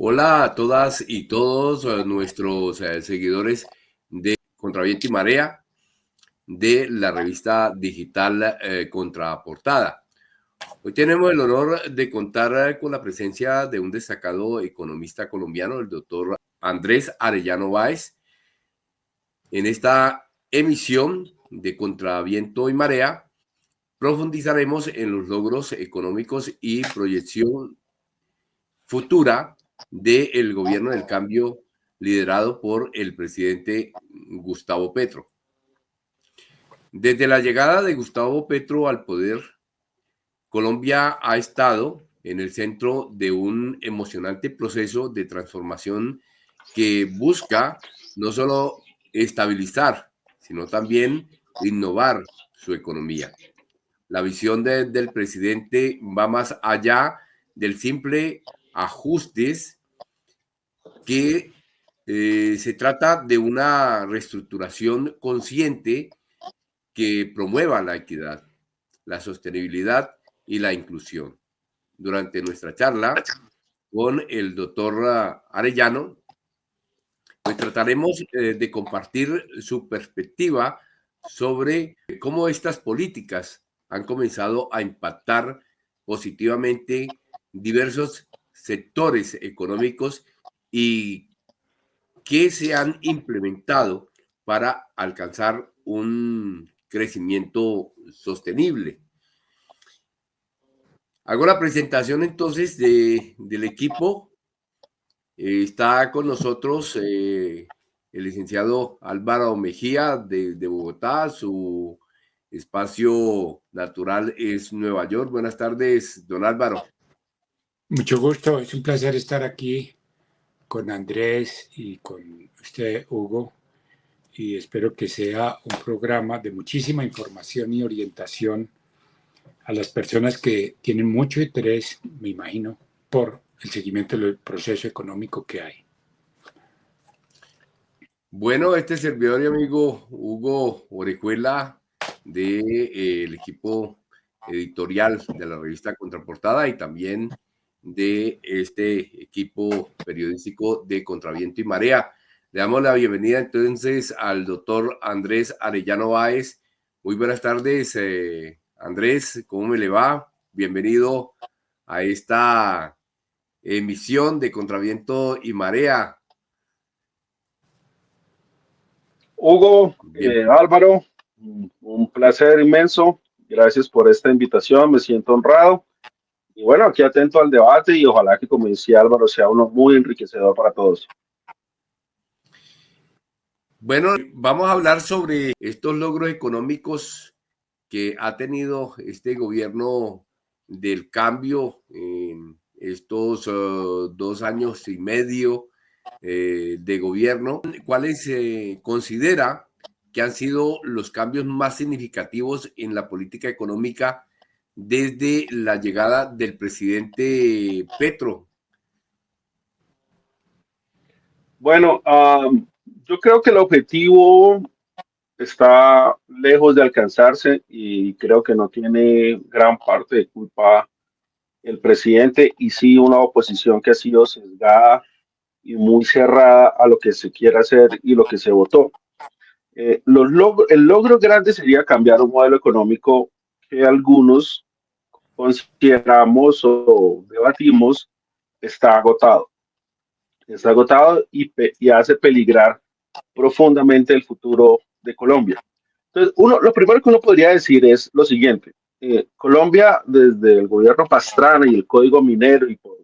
Hola a todas y todos nuestros seguidores de Contraviento y Marea de la revista digital Contraportada. Hoy tenemos el honor de contar con la presencia de un destacado economista colombiano, el doctor Andrés Arellano Báez. En esta emisión de Contraviento y Marea profundizaremos en los logros económicos y proyección futura del gobierno del cambio liderado por el presidente Gustavo Petro. Desde la llegada de Gustavo Petro al poder, Colombia ha estado en el centro de un emocionante proceso de transformación que busca no solo estabilizar, sino también innovar su economía. La visión del presidente va más allá del simple ajustes que se trata de una reestructuración consciente que promueva la equidad, la sostenibilidad y la inclusión. Durante nuestra charla con el doctor Arellano, pues trataremos de compartir su perspectiva sobre cómo estas políticas han comenzado a impactar positivamente diversos sectores económicos y que se han implementado para alcanzar un crecimiento sostenible. Hago la presentación entonces del equipo. Está con nosotros el licenciado Álvaro Mejía de Bogotá. Su espacio natural es Nueva York. Buenas tardes, don Álvaro. Mucho gusto, es un placer estar aquí con Andrés y con usted, Hugo, y espero que sea un programa de muchísima información y orientación a las personas que tienen mucho interés, me imagino, por el seguimiento del proceso económico que hay. Bueno, este servidor y amigo Hugo Orejuela del equipo editorial de la revista Contraportada y también de este equipo periodístico de Contraviento y Marea. Le damos la bienvenida entonces al doctor Andrés Arellano Báez. Muy buenas tardes, Andrés, ¿cómo me le va? Bienvenido a esta emisión de Contraviento y Marea. Hugo, Álvaro, un placer inmenso. Gracias por esta invitación, me siento honrado. Y bueno, aquí atento al debate y ojalá que, como decía Álvaro, sea uno muy enriquecedor para todos. Bueno, vamos a hablar sobre estos logros económicos que ha tenido este gobierno del cambio en estos 2 años y medio de gobierno. ¿Cuáles considera que han sido los cambios más significativos en la política económica desde la llegada del presidente Petro? Bueno, yo creo que el objetivo está lejos de alcanzarse y creo que no tiene gran parte de culpa el presidente y sí una oposición que ha sido sesgada y muy cerrada a lo que se quiere hacer y lo que se votó. El logro grande sería cambiar un modelo económico que algunos consideramos o debatimos está agotado. Está agotado y hace peligrar profundamente el futuro de Colombia. Entonces, lo primero que uno podría decir es lo siguiente. Colombia, desde el gobierno Pastrana y el Código Minero y por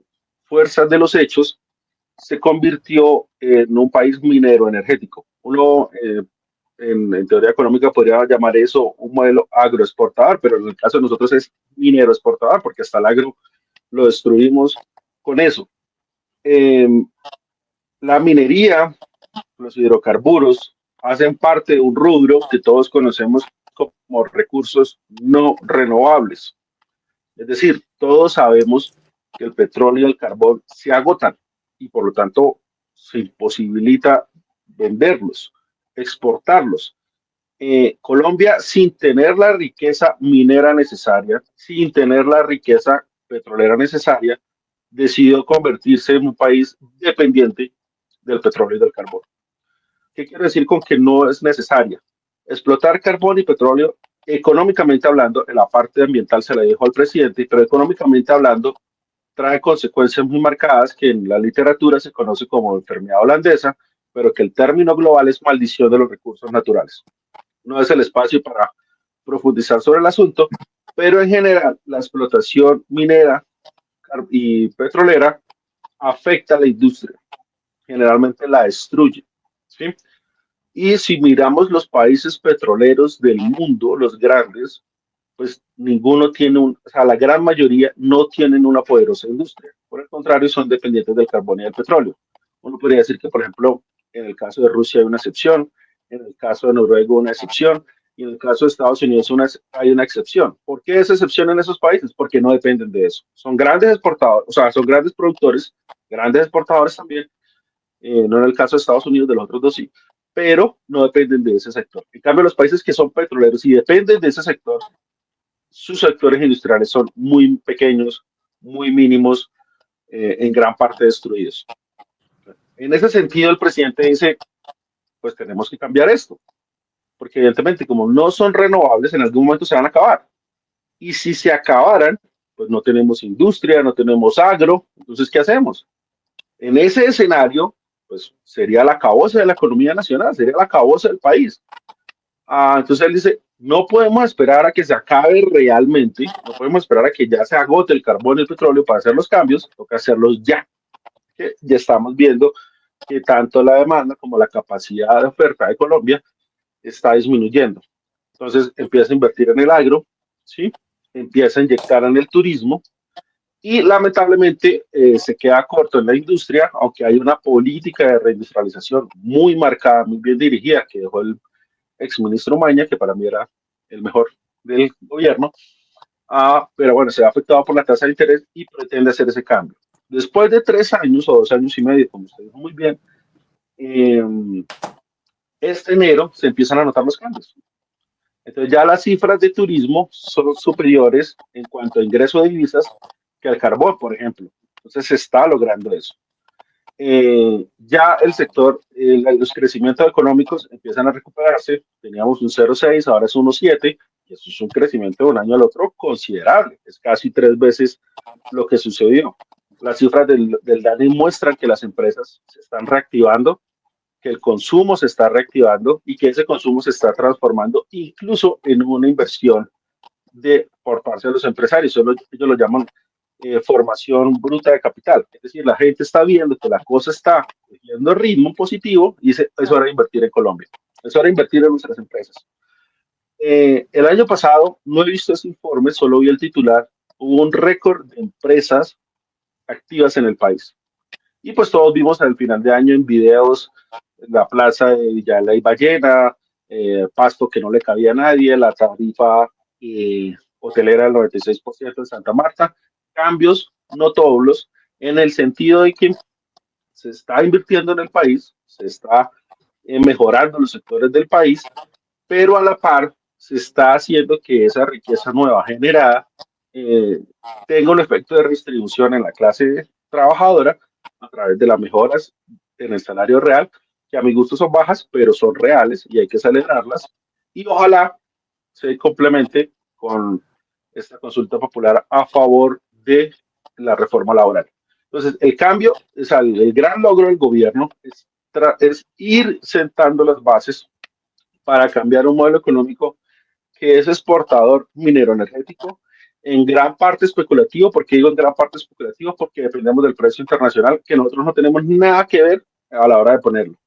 fuerzas de los hechos, se convirtió en un país minero energético. Uno, en teoría económica, podría llamar eso un modelo agroexportador, pero en el caso de nosotros es minero exportador, porque hasta el agro lo destruimos con eso. Eh, la minería, los hidrocarburos, hacen parte de un rubro que todos conocemos como recursos no renovables. Es decir, todos sabemos que el petróleo y el carbón se agotan y por lo tanto se imposibilita venderlos, exportarlos. Colombia, sin tener la riqueza minera necesaria, sin tener la riqueza petrolera necesaria, decidió convertirse en un país dependiente del petróleo y del carbón. ¿Qué quiero decir con que no es necesaria? Explotar carbón y petróleo, económicamente hablando, en la parte ambiental se la dijo al presidente, pero económicamente hablando, trae consecuencias muy marcadas que en la literatura se conoce como enfermedad holandesa, pero que el término global es maldición de los recursos naturales. No es el espacio para profundizar sobre el asunto, pero en general la explotación minera y petrolera afecta a la industria, generalmente la destruye, ¿sí? Y si miramos los países petroleros del mundo, los grandes, pues ninguno tiene o sea, la gran mayoría no tienen una poderosa industria. Por el contrario, son dependientes del carbón y del petróleo. Uno podría decir que, por ejemplo, en el caso de Rusia hay una excepción, en el caso de Noruega una excepción, y en el caso de Estados Unidos hay una excepción. ¿Por qué esa excepción en esos países? Porque no dependen de eso. Son grandes exportadores, o sea, son grandes productores, grandes exportadores también, no en el caso de Estados Unidos, de los otros dos sí, pero no dependen de ese sector. En cambio, los países que son petroleros y dependen de ese sector, sus sectores industriales son muy pequeños, muy mínimos, en gran parte destruidos. En ese sentido, el presidente dice, pues tenemos que cambiar esto, porque evidentemente como no son renovables, en algún momento se van a acabar. Y si se acabaran, pues no tenemos industria, no tenemos agro, entonces, ¿qué hacemos? En ese escenario, pues sería la acabose de la economía nacional, sería la acabose del país. Entonces él dice, no podemos esperar a que se acabe realmente, no podemos esperar a que ya se agote el carbón y el petróleo para hacer los cambios, toca hacerlos ya. Que ya estamos viendo que tanto la demanda como la capacidad de oferta de Colombia está disminuyendo. Entonces empieza a invertir en el agro, ¿sí? Empieza a inyectar en el turismo y lamentablemente se queda corto en la industria, aunque hay una política de reindustrialización muy marcada, muy bien dirigida, que dejó el exministro Maña, que para mí era el mejor del gobierno, pero bueno, se ha afectado por la tasa de interés y pretende hacer ese cambio. Después de 3 años o 2 años y medio, como usted dijo muy bien, eh, este enero se empiezan a notar los cambios. Entonces ya las cifras de turismo son superiores en cuanto a ingreso de divisas que al carbón, por ejemplo. Entonces se está logrando eso. Ya el sector, los crecimientos económicos empiezan a recuperarse. Teníamos un 0,6, ahora es 1,7, y eso es un crecimiento de un año al otro considerable. Es casi 3 veces lo que sucedió. Las cifras del DANE muestran que las empresas se están reactivando, que el consumo se está reactivando y que ese consumo se está transformando incluso en una inversión por parte de los empresarios. Ellos lo llaman formación bruta de capital. Es decir, la gente está viendo que la cosa está cogiendo ritmo positivo y dice, es hora de invertir en Colombia, es hora de invertir en nuestras empresas. El año pasado, no he visto ese informe, solo vi el titular, hubo un récord de empresas activas en el país. Y pues todos vimos al final de año en videos la plaza de Villalba y Ballena, Pasto que no le cabía a nadie, la tarifa hotelera del 96% en Santa Marta, cambios notables en el sentido de que se está invirtiendo en el país, se está mejorando los sectores del país, pero a la par se está haciendo que esa riqueza nueva generada tenga un efecto de redistribución en la clase trabajadora a través de las mejoras en el salario real, que a mi gusto son bajas, pero son reales y hay que celebrarlas. Y ojalá se complemente con esta consulta popular a favor de la reforma laboral. Entonces, el cambio, o sea, el gran logro del gobierno es ir sentando las bases para cambiar un modelo económico que es exportador minero energético, en gran parte especulativo. ¿Por qué digo en gran parte especulativo? Porque dependemos del precio internacional, que nosotros no tenemos nada que ver a la hora de ponerlo.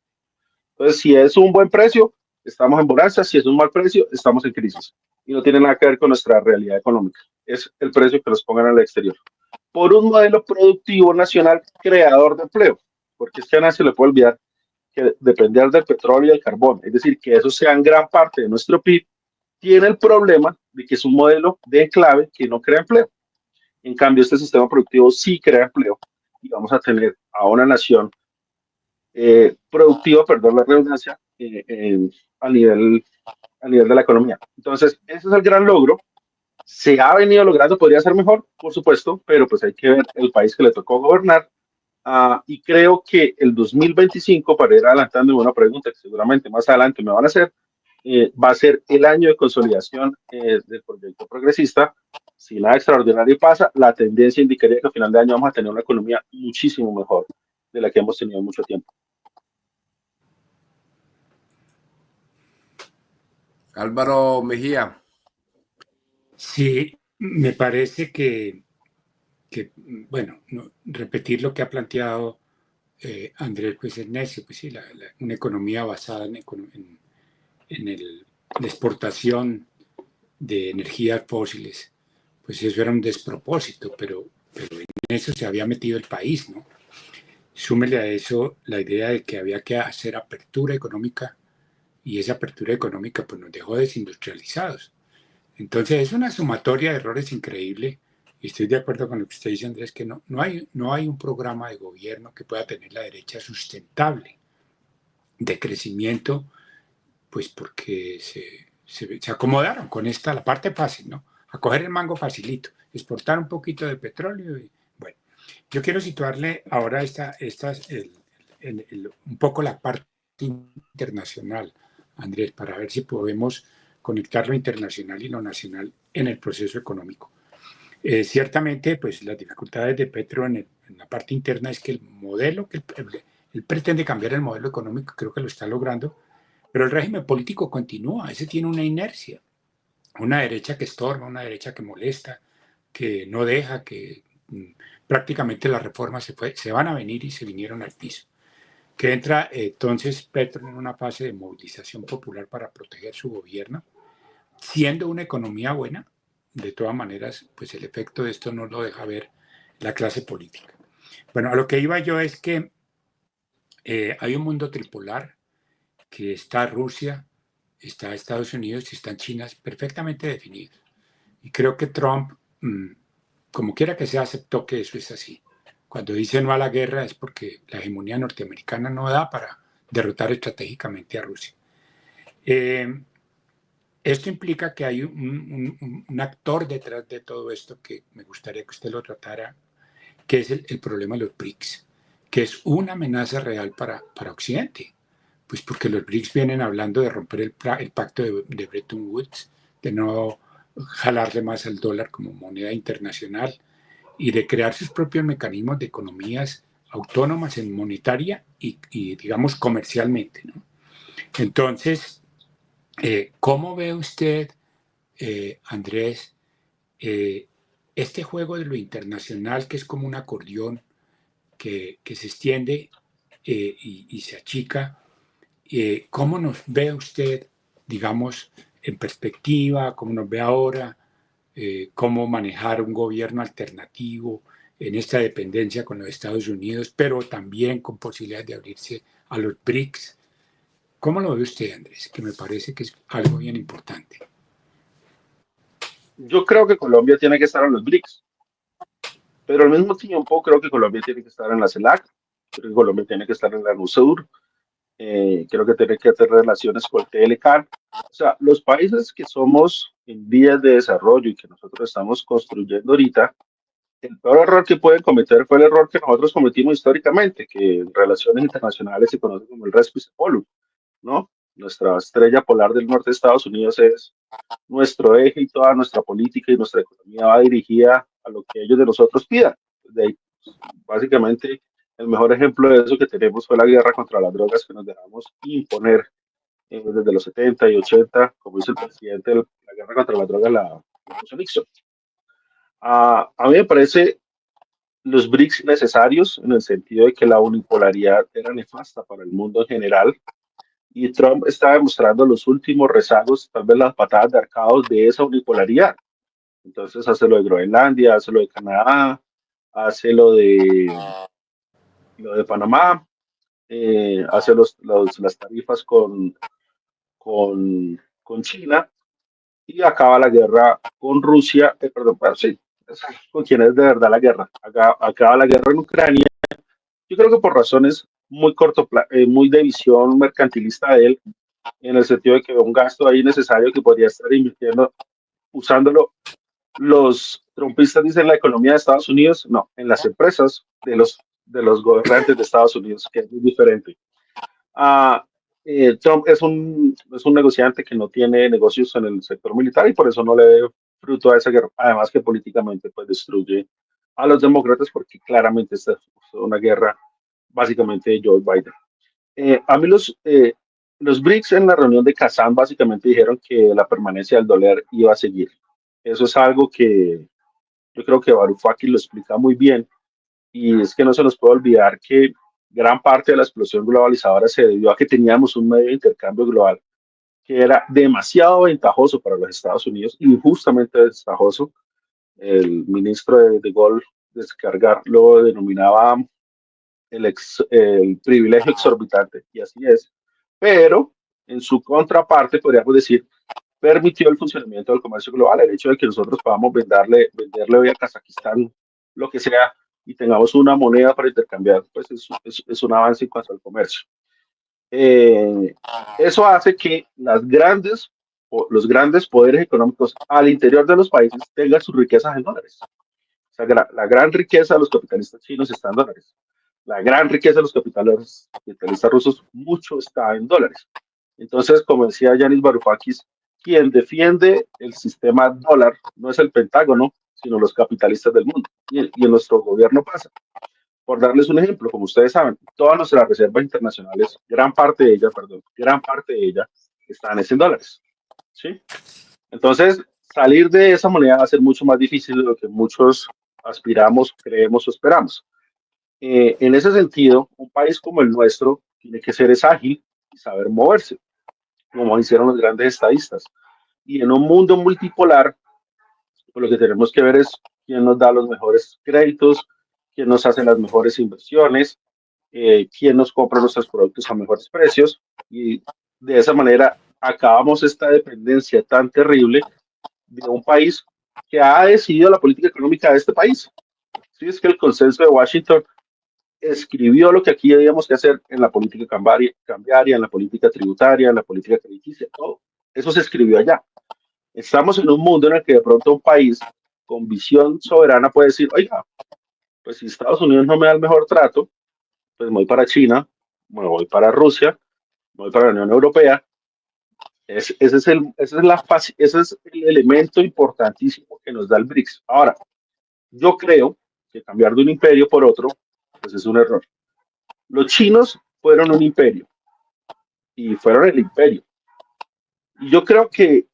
Entonces, si es un buen precio, estamos en bonanza; si es un mal precio, estamos en crisis. Y no tiene nada que ver con nuestra realidad económica. Es el precio que nos pongan al exterior. Por un modelo productivo nacional creador de empleo. Porque es que a nadie se le puede olvidar que depender del petróleo y del carbón, es decir, que eso sea en gran parte de nuestro PIB, tiene el problema de que es un modelo de enclave que no crea empleo. En cambio, este sistema productivo sí crea empleo y vamos a tener a una nación productiva, perdón la redundancia, a nivel de la economía. Entonces, ese es el gran logro. Se ha venido logrando, podría ser mejor, por supuesto, pero pues hay que ver el país que le tocó gobernar. Y creo que el 2025, para ir adelantando una pregunta que seguramente más adelante me van a hacer, va a ser el año de consolidación del proyecto progresista. Si nada extraordinario pasa, la tendencia indicaría que a final de año vamos a tener una economía muchísimo mejor de la que hemos tenido en mucho tiempo. Álvaro Mejía. Sí, me parece que bueno, repetir lo que ha planteado Andrés, pues es necio, pues sí, una economía basada en la exportación de energías fósiles, pues eso era un despropósito, pero en eso se había metido el país, ¿no? Súmele a eso la idea de que había que hacer apertura económica y esa apertura económica pues nos dejó desindustrializados. Entonces es una sumatoria de errores increíble y estoy de acuerdo con lo que usted dice, Andrés, que no hay un programa de gobierno que pueda tener la derecha sustentable de crecimiento, pues porque se acomodaron con esta, la parte fácil, ¿no? A coger el mango facilito, exportar un poquito de petróleo y bueno. Yo quiero situarle ahora un poco la parte internacional, Andrés, para ver si podemos conectar lo internacional y lo nacional en el proceso económico. Ciertamente, pues las dificultades de Petro en la parte interna es que el modelo, él pretende cambiar el modelo económico, creo que lo está logrando, pero el régimen político continúa, ese tiene una inercia, una derecha que estorba, una derecha que molesta, que no deja, que prácticamente las reformas se van a venir y se vinieron al piso. Que entra entonces Petro en una fase de movilización popular para proteger su gobierno, siendo una economía buena, de todas maneras, pues el efecto de esto no lo deja ver la clase política. Bueno, a lo que iba yo es que hay un mundo tripolar, que está Rusia, está Estados Unidos y está China perfectamente definidos. Y creo que Trump, como quiera que sea, aceptó que eso es así. Cuando dice no a la guerra es porque la hegemonía norteamericana no da para derrotar estratégicamente a Rusia. Esto implica que hay un actor detrás de todo esto que me gustaría que usted lo tratara, que es el problema de los BRICS, que es una amenaza real para Occidente. Pues porque los BRICS vienen hablando de romper el pacto de Bretton Woods, de no jalarle más al dólar como moneda internacional y de crear sus propios mecanismos de economías autónomas en monetaria y digamos, comercialmente, ¿no? Entonces, ¿cómo ve usted, Andrés, este juego de lo internacional que es como un acordeón que se extiende y se achica? ¿Cómo nos ve usted, digamos, en perspectiva? ¿Cómo nos ve ahora? ¿Cómo manejar un gobierno alternativo en esta dependencia con los Estados Unidos, pero también con posibilidades de abrirse a los BRICS? ¿Cómo lo ve usted, Andrés? Que me parece que es algo bien importante. Yo creo que Colombia tiene que estar en los BRICS, pero al mismo tiempo creo que Colombia tiene que estar en la CELAC, creo que Colombia tiene que estar en la NUCEUR, creo que tiene que tener relaciones con el TLCAN. O sea, los países que somos en vías de desarrollo y que nosotros estamos construyendo ahorita, el peor error que pueden cometer fue el error que nosotros cometimos históricamente, que en relaciones internacionales se conoce como el Respice Polum, ¿no? Nuestra estrella polar del norte de Estados Unidos es nuestro eje y toda nuestra política y nuestra economía va dirigida a lo que ellos de nosotros pidan. De ahí, básicamente, el mejor ejemplo de eso que tenemos fue la guerra contra las drogas que nos dejamos imponer desde los 70 y 80, como dice el presidente, la guerra contra las drogas la puso Nixon. A mí me parece los BRICS necesarios en el sentido de que la unipolaridad era nefasta para el mundo en general y Trump está demostrando los últimos rezagos, tal vez las patadas de arcados de esa unipolaridad. Entonces hace lo de Groenlandia, hace lo de Canadá, hace lo de Panamá, hace las tarifas con China y acaba la guerra con Rusia, perdón, sí, con quien es de verdad la guerra. Acaba la guerra en Ucrania. Yo creo que por razones muy de visión mercantilista de él, en el sentido de que un gasto ahí necesario que podría estar invirtiendo, usándolo los trumpistas dicen la economía de Estados Unidos, no, en las empresas de los gobernantes de Estados Unidos, que es muy diferente. Ah, Trump es un negociante que no tiene negocios en el sector militar y por eso no le ve fruto a esa guerra. Además que políticamente pues destruye a los demócratas porque claramente esta es una guerra básicamente de Joe Biden. A mí los BRICS en la reunión de Kazán básicamente dijeron que la permanencia del dólar iba a seguir. Eso es algo que yo creo que Varoufakis lo explica muy bien y es que no se nos puede olvidar que gran parte de la explosión globalizadora se debió a que teníamos un medio de intercambio global que era demasiado ventajoso para los Estados Unidos, injustamente ventajoso. El ministro de Gaulle Descargar lo denominaba el privilegio exorbitante, y así es. Pero en su contraparte, podríamos decir, permitió el funcionamiento del comercio global, el hecho de que nosotros podamos venderle hoy a Kazajistán lo que sea y tengamos una moneda para intercambiar, pues es un avance en cuanto al comercio. Eh, Eso hace que los grandes poderes económicos al interior de los países tengan sus riquezas en dólares. O sea, la gran riqueza de los capitalistas chinos está en dólares. La gran riqueza de los capitalistas rusos, mucho está en dólares. Entonces, como decía Yanis Varoufakis, quien defiende el sistema dólar no es el Pentágono, sino los capitalistas del mundo. Y en nuestro gobierno pasa. Por darles un ejemplo, como ustedes saben, todas nuestras reservas internacionales, gran parte de ellas están en dólares. ¿Sí? Entonces, salir de esa moneda va a ser mucho más difícil de lo que muchos aspiramos, creemos o esperamos. En ese sentido, un país como el nuestro tiene que ser ágil y saber moverse, como hicieron los grandes estadistas. Y en un mundo multipolar, pues lo que tenemos que ver es quién nos da los mejores créditos, quién nos hace las mejores inversiones, quién nos compra nuestros productos a mejores precios. Y de esa manera acabamos esta dependencia tan terrible de un país que ha decidido la política económica de este país. Sí, es que el consenso de Washington escribió lo que aquí debíamos que hacer en la política cambiaria, en la política tributaria, en la política crediticia, todo. Eso se escribió allá. Estamos en un mundo en el que de pronto un país con visión soberana puede decir, oiga, pues si Estados Unidos no me da el mejor trato, pues me voy para China, me voy para Rusia, me voy para la Unión Europea. Ese es el elemento importantísimo que nos da el BRICS. Ahora, yo creo que cambiar de un imperio por otro, pues es un error. Los chinos fueron un imperio y fueron el imperio. Y yo creo que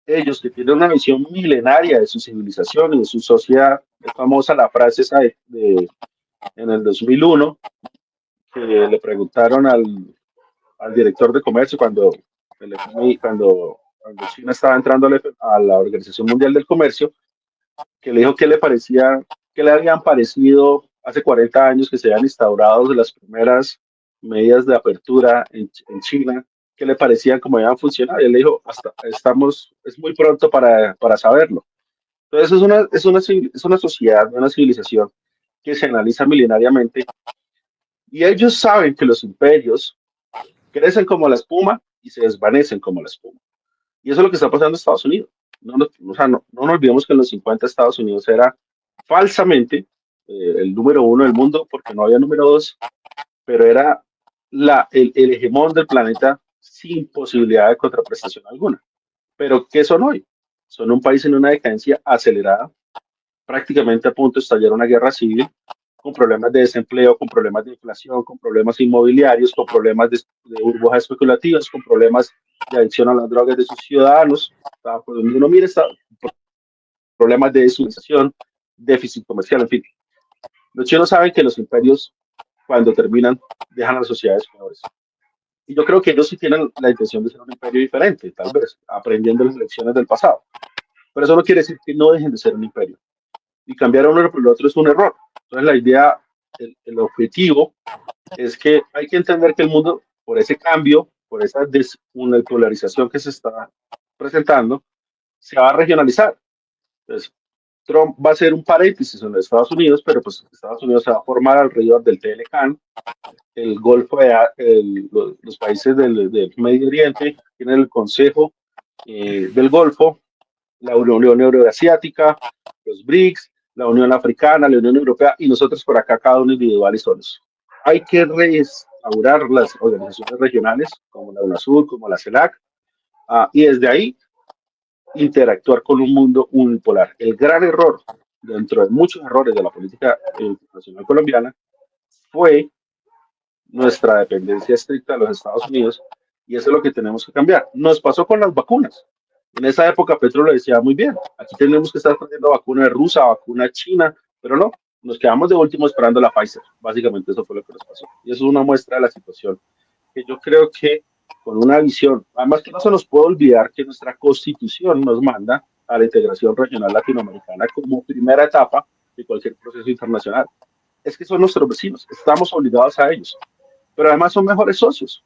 ellos que tienen una visión milenaria de su civilización y de su sociedad, es famosa la frase esa en el 2001, que le preguntaron al director de comercio cuando China estaba entrando a la Organización Mundial del Comercio, que le dijo qué le parecía, qué le habían parecido hace 40 años que se habían instaurado las primeras medidas de apertura en China, qué le parecían, cómo habían funcionado. Y él le dijo, es muy pronto para saberlo. Entonces es una sociedad, una civilización que se analiza milenariamente y ellos saben que los imperios crecen como la espuma y se desvanecen como la espuma. Y eso es lo que está pasando en Estados Unidos. O sea, no nos olvidemos que en los 50 Estados Unidos era falsamente el número uno del mundo porque no había número dos, pero era el hegemón del planeta sin posibilidad de contraprestación alguna. Pero ¿qué son hoy? Son un país en una decadencia acelerada, prácticamente a punto de estallar una guerra civil, con problemas de desempleo, con problemas de inflación, con problemas inmobiliarios, con problemas de burbujas especulativas, con problemas de adicción a las drogas de sus ciudadanos. Por donde uno mire, está problemas de desutilización, déficit comercial, en fin. Los chinos saben que los imperios, cuando terminan, dejan a las sociedades peores. Y yo creo que ellos sí tienen la intención de ser un imperio diferente, tal vez, aprendiendo las lecciones del pasado. Pero eso no quiere decir que no dejen de ser un imperio. Y cambiar a uno por el otro es un error. Entonces la idea, el objetivo es que hay que entender que el mundo, por ese cambio, por esa desunipoliarización que se está presentando, se va a regionalizar. Entonces, Trump va a ser un paréntesis en los Estados Unidos, pero pues Estados Unidos se va a formar alrededor del TLCAN, el Golfo, los países del Medio Oriente, tienen el Consejo del Golfo, la Unión Euroasiática, los BRICS, la Unión Africana, la Unión Europea y nosotros por acá cada uno individual y solos. Hay que restaurar las organizaciones regionales como la UNASUR, como la CELAC, y desde ahí interactuar con un mundo unipolar. El gran error, dentro de muchos errores de la política internacional colombiana, fue nuestra dependencia estricta de los Estados Unidos, y eso es lo que tenemos que cambiar. Nos pasó con las vacunas. En esa época Petro lo decía muy bien, aquí tenemos que estar trayendo vacuna rusa, vacuna china, pero no, nos quedamos de último esperando la Pfizer. Básicamente eso fue lo que nos pasó. Y eso es una muestra de la situación, que yo creo que con una visión, además que no se nos puede olvidar que nuestra constitución nos manda a la integración regional latinoamericana como primera etapa de cualquier proceso internacional. Es que son nuestros vecinos, estamos obligados a ellos, pero además son mejores socios.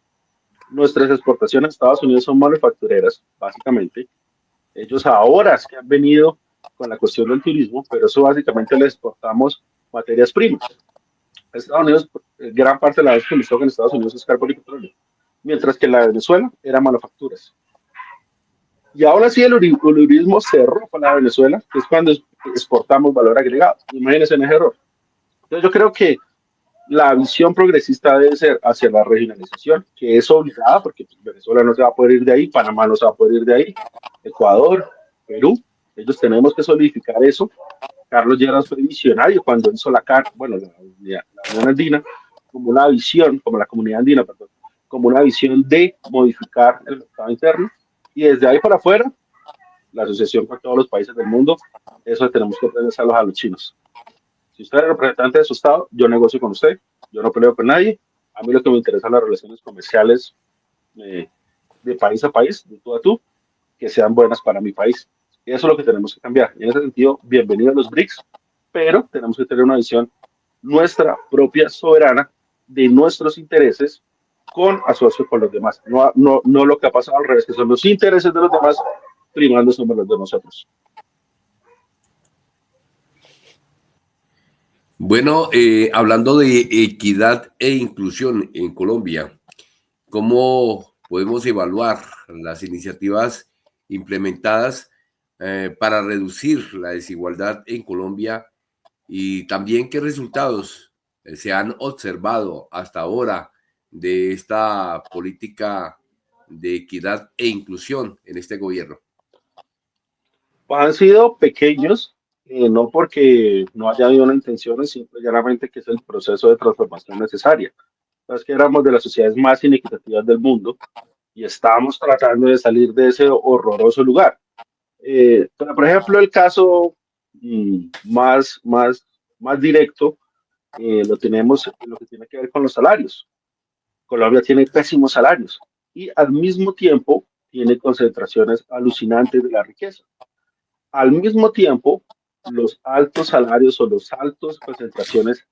Nuestras exportaciones a Estados Unidos son manufactureras, básicamente. Ellos ahora es que han venido con la cuestión del turismo, pero eso básicamente les exportamos materias primas. A Estados Unidos, gran parte de la vez que les toca en Estados Unidos es carbón y petróleo, mientras que en la Venezuela eran manufacturas. Y ahora sí el uribismo cerró con la Venezuela, que es cuando exportamos valor agregado. Imagínense en ese error. Entonces yo creo que la visión progresista debe ser hacia la regionalización, que es obligada, porque Venezuela no se va a poder ir de ahí, Panamá no se va a poder ir de ahí, Ecuador, Perú, ellos tenemos que solidificar eso. Carlos Lleras fue visionario cuando hizo la Unión Andina, como una visión, como la Comunidad Andina, perdón, como una visión de modificar el mercado interno, y desde ahí para afuera, la asociación con todos los países del mundo, eso tenemos que aprender a los chinos. Si usted es representante de su estado, yo negocio con usted, yo no peleo con nadie. A mí lo que me interesan las relaciones comerciales de país a país, de tú a tú, que sean buenas para mi país. Y eso es lo que tenemos que cambiar. Y en ese sentido, bienvenidos a los BRICS, pero tenemos que tener una visión nuestra propia, soberana, de nuestros intereses con asocio con los demás. No lo que ha pasado al revés, que son los intereses de los demás primando sobre los de nosotros. Bueno, hablando de equidad e inclusión en Colombia, ¿cómo podemos evaluar las iniciativas implementadas para reducir la desigualdad en Colombia y también qué resultados se han observado hasta ahora de esta política de equidad e inclusión en este gobierno? Han sido pequeños, no porque no haya habido una intención, simplemente que es el proceso de transformación necesaria. Es que éramos de las sociedades más inequitativas del mundo y estábamos tratando de salir de ese horroroso lugar. Pero, por ejemplo, el caso más directo lo tenemos en lo que tiene que ver con los salarios. Colombia tiene pésimos salarios y al mismo tiempo tiene concentraciones alucinantes de la riqueza. Al mismo tiempo, los altos salarios o los altos concentraciones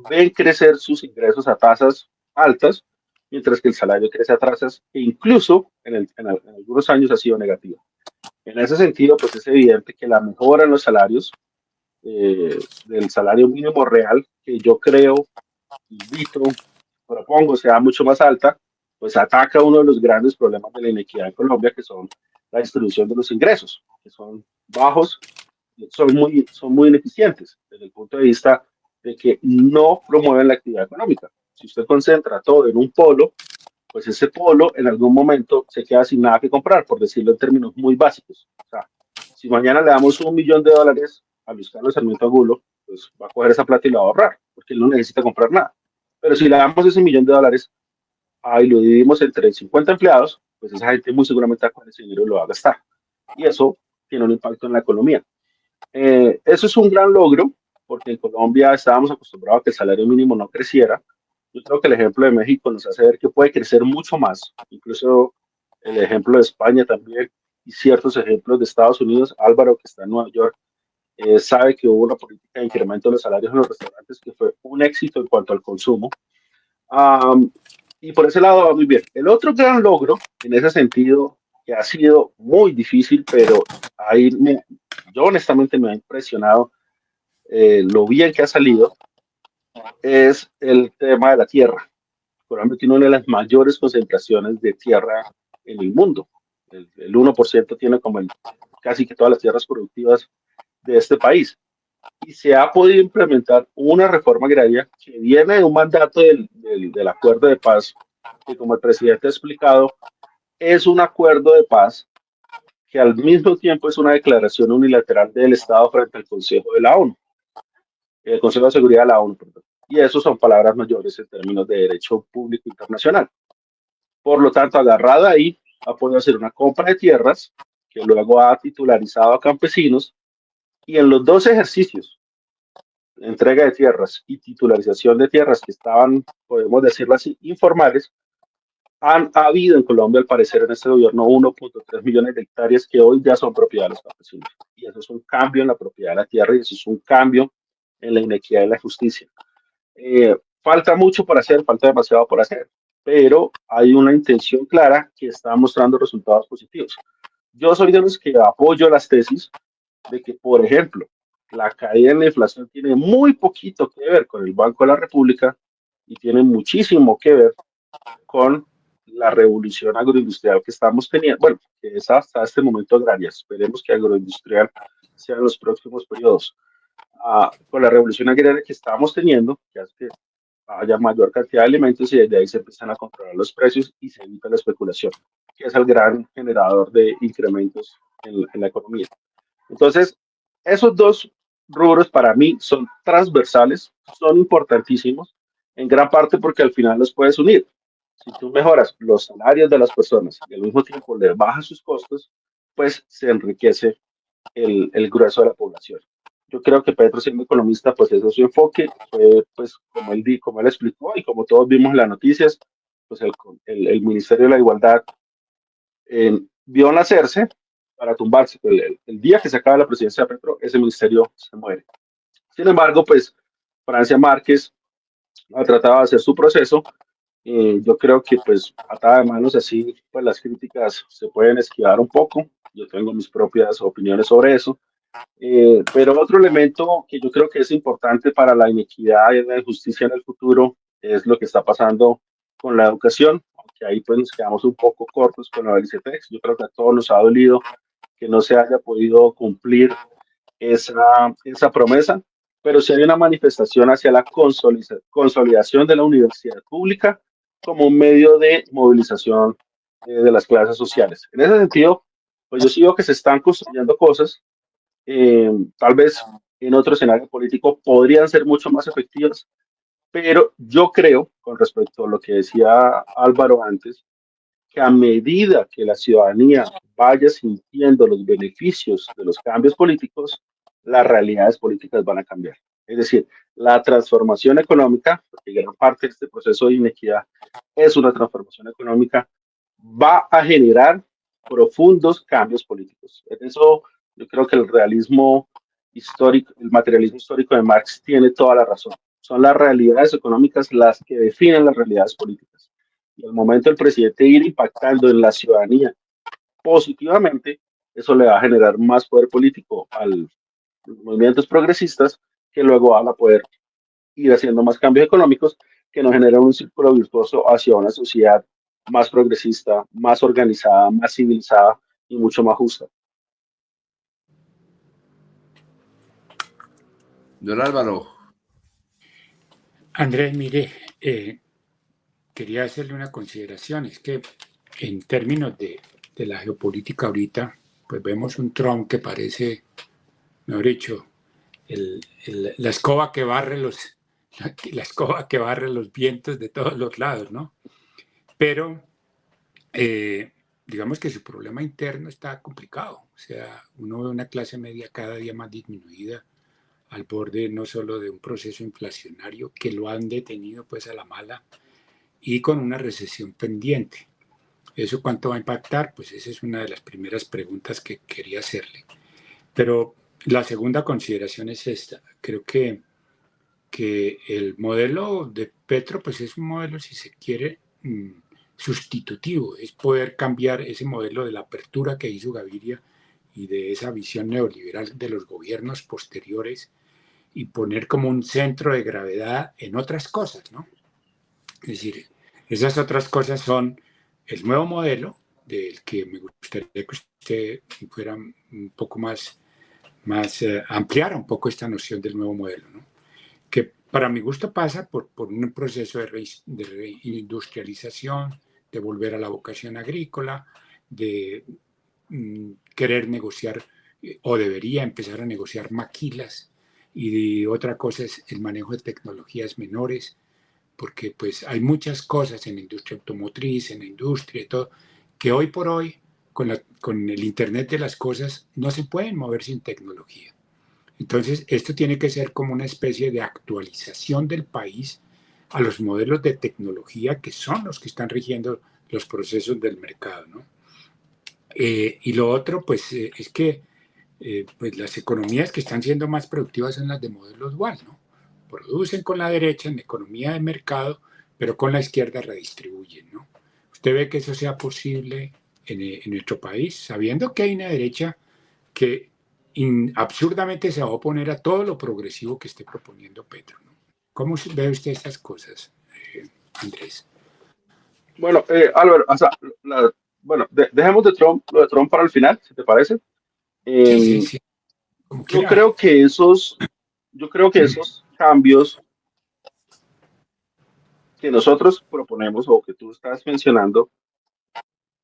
ven crecer sus ingresos a tasas altas, mientras que el salario crece a tasas que incluso en algunos años ha sido negativo. En ese sentido, pues es evidente que la mejora en los salarios, del salario mínimo real, que yo creo, invito, propongo sea mucho más alta, pues ataca uno de los grandes problemas de la inequidad en Colombia, que son la distribución de los ingresos, que son bajos, son muy ineficientes desde el punto de vista de que no promueven la actividad económica. Si usted concentra todo en un polo, pues ese polo en algún momento se queda sin nada que comprar, por decirlo en términos muy básicos. O sea, si mañana le damos $1.000.000 a Luis Carlos Sarmiento Angulo, pues va a coger esa plata y la va a ahorrar, porque él no necesita comprar nada. Pero si le damos ese $1.000.000 y lo dividimos entre 50 empleados, pues esa gente muy seguramente con ese dinero lo va a gastar. Y eso tiene un impacto en la economía. Eso es un gran logro, porque en Colombia estábamos acostumbrados a que el salario mínimo no creciera. Yo creo que el ejemplo de México nos hace ver que puede crecer mucho más, incluso el ejemplo de España también, y ciertos ejemplos de Estados Unidos. Álvaro, que está en Nueva York, sabe que hubo una política de incremento de los salarios en los restaurantes que fue un éxito en cuanto al consumo. Y por ese lado va muy bien. El otro gran logro, en ese sentido, que ha sido muy difícil, pero ahí yo honestamente me ha impresionado lo bien que ha salido, es el tema de la tierra. Colombia tiene una de las mayores concentraciones de tierra en el mundo. El 1% tiene como casi que todas las tierras productivas de este país. Y se ha podido implementar una reforma agraria que viene de un mandato del acuerdo de paz, que como el presidente ha explicado, es un acuerdo de paz que al mismo tiempo es una declaración unilateral del Estado frente al Consejo de la ONU, el Consejo de Seguridad de la ONU, perdón. Y eso son palabras mayores en términos de derecho público internacional. Por lo tanto, agarrada ahí, ha podido hacer una compra de tierras que luego ha titularizado a campesinos y en los dos ejercicios, entrega de tierras y titularización de tierras que estaban, podemos decirlo así, informales, han habido en Colombia, al parecer, en este gobierno 1.3 millones de hectáreas que hoy ya son propiedad de los campesinos. Y eso es un cambio en la propiedad de la tierra y eso es un cambio en la inequidad y la justicia. Falta mucho por hacer, falta demasiado por hacer, pero hay una intención clara que está mostrando resultados positivos. Yo soy de los que apoyo las tesis de que, por ejemplo, la caída en la inflación tiene muy poquito que ver con el Banco de la República y tiene muchísimo que ver con la revolución agroindustrial que estamos teniendo, bueno, que es hasta este momento agraria, esperemos que agroindustrial sea en los próximos periodos, con la revolución agraria que estamos teniendo, que hace que haya mayor cantidad de alimentos y desde ahí se empiezan a controlar los precios y se evita la especulación, que es el gran generador de incrementos en la economía. Entonces, esos dos rubros para mí son transversales, son importantísimos, en gran parte porque al final los puedes unir. Si tú mejoras los salarios de las personas y al mismo tiempo le bajas sus costos, pues se enriquece el grueso de la población. Yo creo que Petro, siendo economista, pues ese es su enfoque, pues como él explicó y como todos vimos en las noticias, pues el Ministerio de la Igualdad vio nacerse para tumbarse. El día que se acaba la presidencia de Petro, ese ministerio se muere. Sin embargo, pues Francia Márquez ha tratado de hacer su proceso. Yo creo que pues atada de manos así, pues las críticas se pueden esquivar un poco. Yo tengo mis propias opiniones sobre eso. Pero otro elemento que yo creo que es importante para la inequidad y la injusticia en el futuro es lo que está pasando con la educación, aunque ahí pues nos quedamos un poco cortos con la ICETEX. Yo creo que a todos nos ha dolido que no se haya podido cumplir esa promesa, pero sí hay una manifestación hacia la consolidación de la universidad pública como un medio de movilización de las clases sociales. En ese sentido, pues yo sigo que se están construyendo cosas, tal vez en otro escenario político podrían ser mucho más efectivas, pero yo creo, con respecto a lo que decía Álvaro antes, que a medida que la ciudadanía vaya sintiendo los beneficios de los cambios políticos, las realidades políticas van a cambiar. Es decir, la transformación económica, porque gran parte de este proceso de inequidad es una transformación económica, va a generar profundos cambios políticos. En eso yo creo que el realismo histórico, el materialismo histórico de Marx tiene toda la razón. Son las realidades económicas las que definen las realidades políticas. Y al momento del presidente ir impactando en la ciudadanía positivamente, eso le va a generar más poder político a los movimientos progresistas, que luego van a poder ir haciendo más cambios económicos que nos generan un círculo virtuoso hacia una sociedad más progresista, más organizada, más civilizada y mucho más justa. Don Álvaro. Andrés, mire, quería hacerle una consideración. Es que en términos de la geopolítica ahorita, pues vemos un Trump que parece, mejor dicho, la escoba que barre la escoba que barre los vientos de todos los lados, ¿no? Pero digamos que su problema interno está complicado. O sea, uno ve una clase media cada día más disminuida, al borde no solo de un proceso inflacionario que lo han detenido pues a la mala y con una recesión pendiente. ¿Eso cuánto va a impactar? Pues esa es una de las primeras preguntas que quería hacerle. Pero la segunda consideración es esta. Creo que el modelo de Petro pues es un modelo, si se quiere, sustitutivo. Es poder cambiar ese modelo de la apertura que hizo Gaviria y de esa visión neoliberal de los gobiernos posteriores y poner como un centro de gravedad en otras cosas, ¿no? Es decir, esas otras cosas son el nuevo modelo del que me gustaría que usted fuera un poco más ampliara un poco esta noción del nuevo modelo, ¿no? Que para mi gusto pasa por un proceso de reindustrialización, de volver a la vocación agrícola, de querer negociar o debería empezar a negociar maquilas, y otra cosa es el manejo de tecnologías menores, porque pues hay muchas cosas en la industria automotriz, en la industria y todo, que hoy por hoy con el Internet de las cosas no se pueden mover sin tecnología. Entonces, esto tiene que ser como una especie de actualización del país a los modelos de tecnología que son los que están rigiendo los procesos del mercado, ¿no? Y lo otro, pues, es que pues las economías que están siendo más productivas son las de modelo dual, ¿no? Producen con la derecha en economía de mercado, pero con la izquierda redistribuyen, ¿no? ¿Usted ve que eso sea posible en nuestro país, sabiendo que hay una derecha que absurdamente se va a oponer a todo lo progresivo que esté proponiendo Petro, ¿no? ¿Cómo ve usted estas cosas, Andrés? Bueno, Álvaro, o sea, bueno, dejemos de Trump, lo de Trump para el final, si te parece. Sí, sí, Em, sí, como yo quiera. creo que esos, yo creo que esos cambios que nosotros proponemos o que tú estás mencionando,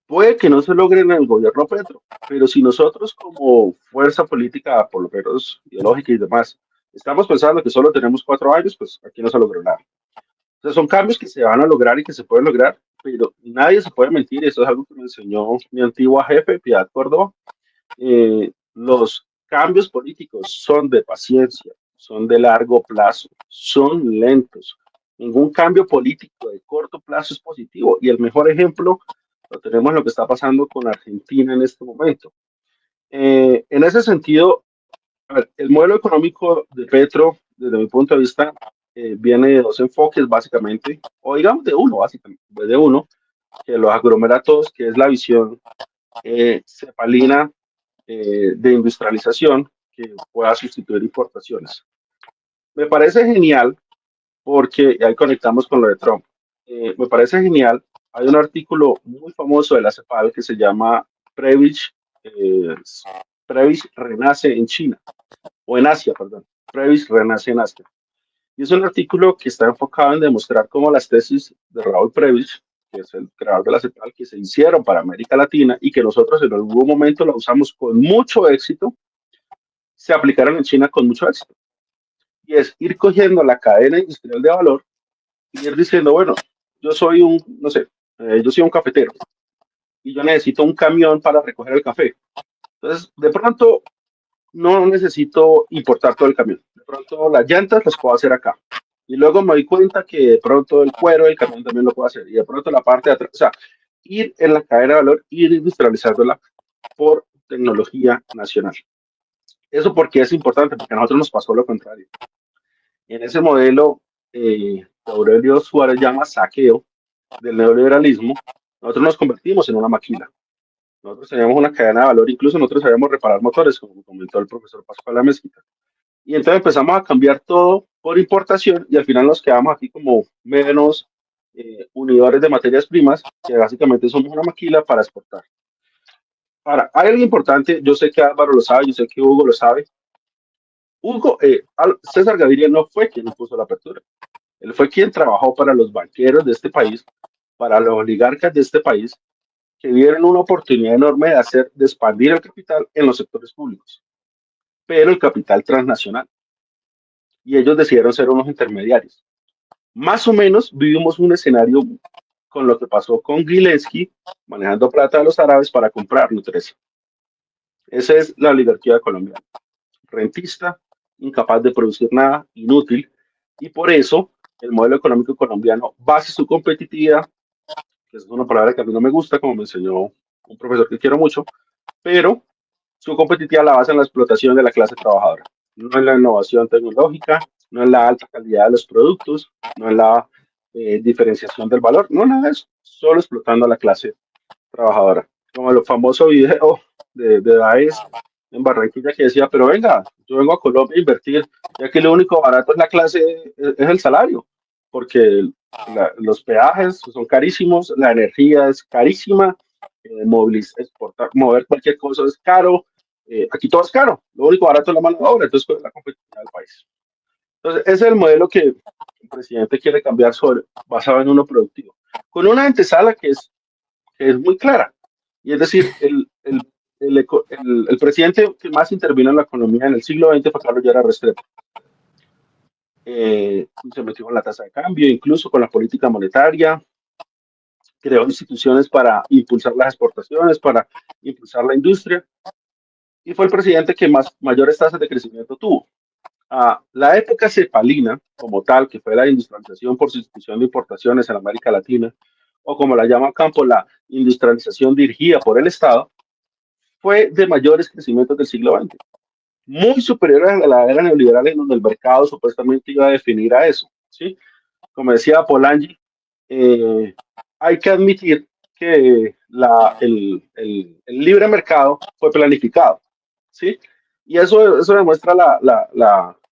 puede que no se logren en el gobierno Petro, pero si nosotros como fuerza política, por lo menos ideológica y demás, estamos pensando que solo tenemos 4 años, pues aquí no se logró nada. O sea, son cambios que se van a lograr y que se pueden lograr, pero nadie se puede mentir. Eso es algo que me enseñó mi antigua jefe, Piedad Córdoba. Los cambios políticos son de paciencia, son de largo plazo, son lentos. Ningún cambio político de corto plazo es positivo. Y el mejor ejemplo lo tenemos en lo que está pasando con Argentina en este momento. En ese sentido, a ver, el modelo económico de Petro, desde mi punto de vista, viene de dos enfoques, básicamente, o digamos de uno, básicamente, de uno, que los aglomera todos, que es la visión cepalina de industrialización que pueda sustituir importaciones. Me parece genial porque ahí conectamos con lo de Trump. Me parece genial. Hay un artículo muy famoso de la CEPAL que se llama Previs, eh, Previs renace en China, o en Asia, perdón. Previs renace en Asia. Y es un artículo que está enfocado en demostrar cómo las tesis de Raúl Previs, que es el creador de la CEPAL, que se hicieron para América Latina y que nosotros en algún momento la usamos con mucho éxito, se aplicaron en China con mucho éxito. Y es ir cogiendo la cadena industrial de valor y ir diciendo, bueno, yo soy un, no sé, yo soy un cafetero y yo necesito un camión para recoger el café. Entonces, de pronto, no necesito importar todo el camión. De pronto, las llantas las puedo hacer acá. Y luego me doy cuenta que de pronto el cuero del camión también lo puedo hacer. Y de pronto la parte de atrás, o sea, ir en la cadena de valor, ir industrializándola por tecnología nacional. Eso porque es importante, porque a nosotros nos pasó lo contrario. En ese modelo que Aurelio Suárez llama saqueo del neoliberalismo, nosotros nos convertimos en una maquila. Nosotros teníamos una cadena de valor, incluso nosotros sabíamos reparar motores, como comentó el profesor Pascual La Mezquita. Y entonces empezamos a cambiar todo por importación y al final nos quedamos aquí como menos unidores de materias primas, que básicamente somos una maquila para exportar. Ahora, hay algo importante, yo sé que Álvaro lo sabe, yo sé que Hugo lo sabe. Hugo, César Gaviria no fue quien impuso la apertura. Él fue quien trabajó para los banqueros de este país, para los oligarcas de este país, que vieron una oportunidad enorme de expandir el capital en los sectores públicos, pero el capital transnacional. Y ellos decidieron ser unos intermediarios. Más o menos vivimos un escenario con lo que pasó con Gilensky, manejando plata de los árabes para comprar Nutresa. Esa es la oligarquía colombiana. Rentista, incapaz de producir nada, inútil, y por eso el modelo económico colombiano basa su competitividad, que es una palabra que a mí no me gusta, como me enseñó un profesor que quiero mucho, pero su competitividad la basa en la explotación de la clase trabajadora, no en la innovación tecnológica, no en la alta calidad de los productos, no en la diferenciación del valor, no nada de eso, solo explotando a la clase trabajadora. Como el famoso video de Daes en Barranquilla que decía, pero venga, yo vengo a Colombia a invertir, ya que lo único barato es la clase, es el salario, porque los peajes son carísimos, la energía es carísima, exportar, mover cualquier cosa es caro. Aquí todo es caro, lo único barato es la mano de obra, entonces, ¿cuál es la competitividad del país? Entonces, ese es el modelo que el presidente quiere cambiar basado en uno productivo, con una antesala que es muy clara. Y es decir, el presidente que más intervino en la economía en el siglo XX fue Carlos Lleras Restrepo. Se metió con la tasa de cambio, incluso con la política monetaria, creó instituciones para impulsar las exportaciones, para impulsar la industria, y fue el presidente que mayores tasas de crecimiento tuvo. La época cepalina, como tal, que fue la industrialización por sustitución de importaciones en América Latina, o como la llama Campo, la industrialización dirigida por el Estado, fue de mayores crecimientos del siglo XX, muy superior a la era neoliberal en donde el mercado supuestamente iba a definir a eso, ¿sí? Como decía Polanyi, hay que admitir que el libre mercado fue planificado, ¿sí? Y eso demuestra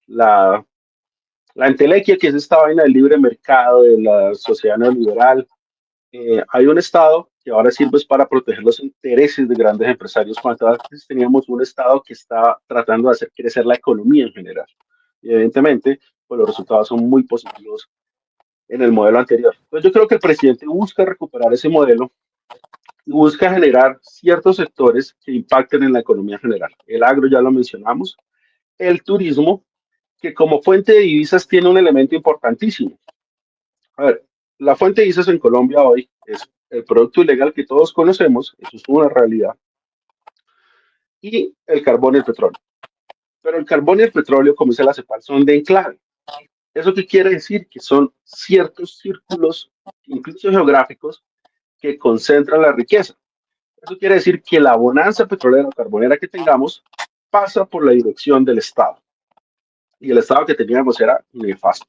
la entelequia que es esta vaina del libre mercado, de la sociedad neoliberal. Hay un Estado que ahora sirve para proteger los intereses de grandes empresarios, cuando antes teníamos un Estado que estaba tratando de hacer crecer la economía en general. Y evidentemente, pues los resultados son muy positivos en el modelo anterior. Entonces yo creo que el presidente busca recuperar ese modelo y busca generar ciertos sectores que impacten en la economía general. El agro ya lo mencionamos, el turismo, que como fuente de divisas tiene un elemento importantísimo. A ver, la fuente de divisas en Colombia hoy es el producto ilegal que todos conocemos, eso es una realidad, y el carbón y el petróleo. Pero el carbón y el petróleo, como dice la CEPAL, son de enclave. ¿Eso qué quiere decir? Que son ciertos círculos, incluso geográficos, que concentran la riqueza. Eso quiere decir que la bonanza petrolera o carbonera que tengamos pasa por la dirección del Estado. Y el Estado que teníamos era nefasto.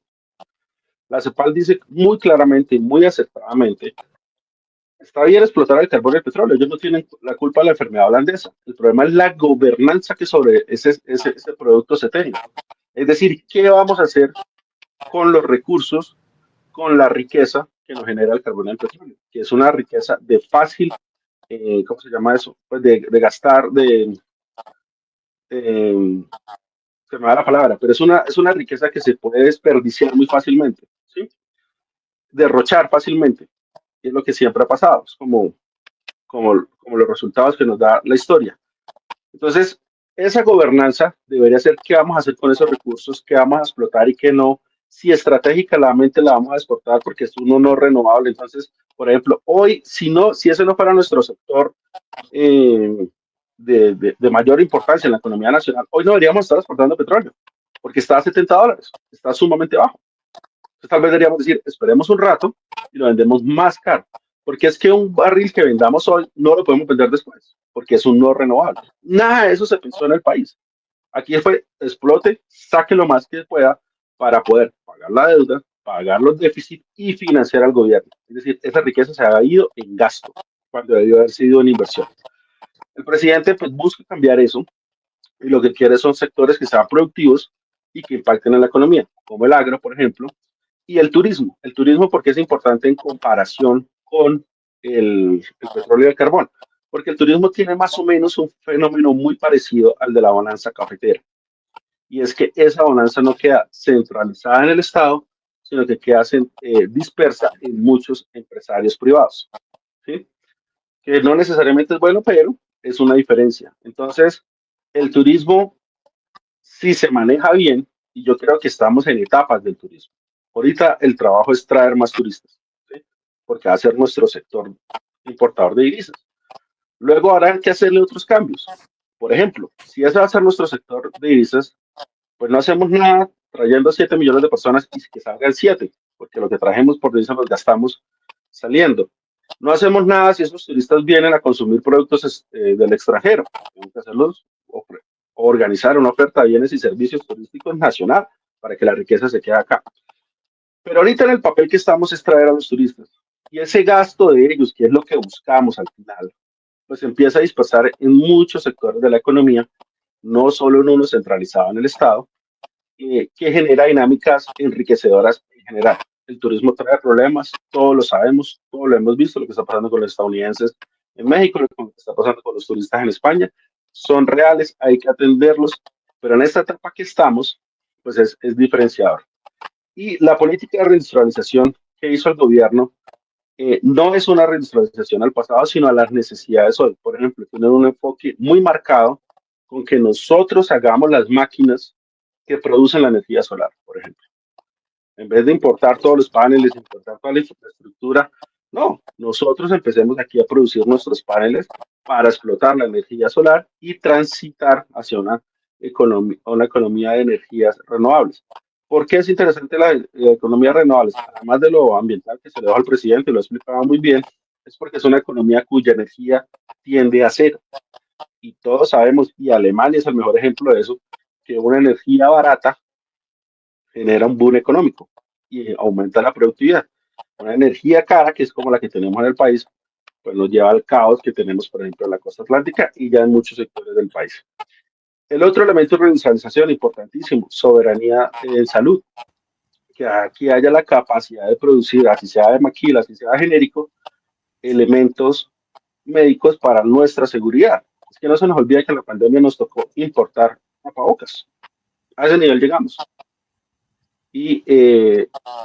La CEPAL dice muy claramente y muy acertadamente, está bien explotar el carbón y el petróleo, ellos no tienen la culpa de la enfermedad holandesa. El problema es la gobernanza que sobre ese producto se tenga. Es decir, ¿qué vamos a hacer con los recursos, con la riqueza que nos genera el carbón y el petróleo? Que es una riqueza de fácil, ¿cómo se llama eso? Pues de gastar, se me da la palabra, pero es una riqueza que se puede desperdiciar muy fácilmente, ¿sí? Derrochar fácilmente. Y es lo que siempre ha pasado, es como los resultados que nos da la historia. Entonces, esa gobernanza debería ser qué vamos a hacer con esos recursos, qué vamos a explotar y qué no, si estratégicamente la vamos a exportar porque es uno no renovable. Entonces, por ejemplo, hoy, si ese no fuera nuestro sector de mayor importancia en la economía nacional, hoy no deberíamos estar exportando petróleo porque está a $70, está sumamente bajo. Entonces, tal vez deberíamos decir, esperemos un rato y lo vendemos más caro. Porque es que un barril que vendamos hoy no lo podemos vender después, porque es un no renovable. Nada de eso se pensó en el país. Aquí fue explote, saque lo más que pueda para poder pagar la deuda, pagar los déficits y financiar al gobierno. Es decir, esa riqueza se ha ido en gasto, cuando debió haber sido en inversión. El presidente pues busca cambiar eso y lo que quiere son sectores que sean productivos y que impacten en la economía, como el agro, por ejemplo, y el turismo. El turismo porque es importante en comparación con el petróleo y el carbón, porque el turismo tiene más o menos un fenómeno muy parecido al de la bonanza cafetera. Y es que esa bonanza no queda centralizada en el Estado, sino que queda dispersa en muchos empresarios privados, ¿sí? Que no necesariamente es bueno, pero es una diferencia. Entonces, el turismo, si se maneja bien, y yo creo que estamos en etapas del turismo. Ahorita el trabajo es traer más turistas, ¿sí? Porque va a ser nuestro sector importador de divisas. Luego habrá que hacerle otros cambios. Por ejemplo, si ese va a ser nuestro sector de divisas, pues no hacemos nada trayendo 7 millones de personas y que salgan 7, porque lo que trajimos por divisas los gastamos saliendo. No hacemos nada si esos turistas vienen a consumir productos del extranjero. Tenemos que hacerlos o organizar una oferta de bienes y servicios turísticos nacional para que la riqueza se quede acá. Pero ahorita en el papel que estamos es traer a los turistas. Y ese gasto de ellos, que es lo que buscamos al final, pues empieza a dispersar en muchos sectores de la economía, no solo en uno centralizado en el Estado, que genera dinámicas enriquecedoras en general. El turismo trae problemas, todos lo sabemos, todos lo hemos visto, lo que está pasando con los estadounidenses en México, lo que está pasando con los turistas en España, son reales, hay que atenderlos, pero en esta etapa que estamos, pues es diferenciador. Y la política de reindustrialización que hizo el gobierno no es una reindustrialización al pasado, sino a las necesidades hoy. Por ejemplo, tiene un enfoque muy marcado con que nosotros hagamos las máquinas que producen la energía solar, por ejemplo. En vez de importar todos los paneles, importar toda la infraestructura, no, nosotros empecemos aquí a producir nuestros paneles para explotar la energía solar y transitar hacia una economía de energías renovables. ¿Por qué es interesante la economía renovable? Además de lo ambiental que se le dio al presidente, lo explicaba muy bien, es porque es una economía cuya energía tiende a cero. Y todos sabemos, y Alemania es el mejor ejemplo de eso, que una energía barata genera un boom económico y aumenta la productividad. Una energía cara, que es como la que tenemos en el país, pues nos lleva al caos que tenemos, por ejemplo, en la costa atlántica y ya en muchos sectores del país. El otro elemento de reindustrialización importantísimo, soberanía en salud, que aquí haya la capacidad de producir, así sea de maquila, así sea de genérico, elementos médicos para nuestra seguridad. Es que no se nos olvide que en la pandemia nos tocó importar tapabocas. A ese nivel llegamos. Y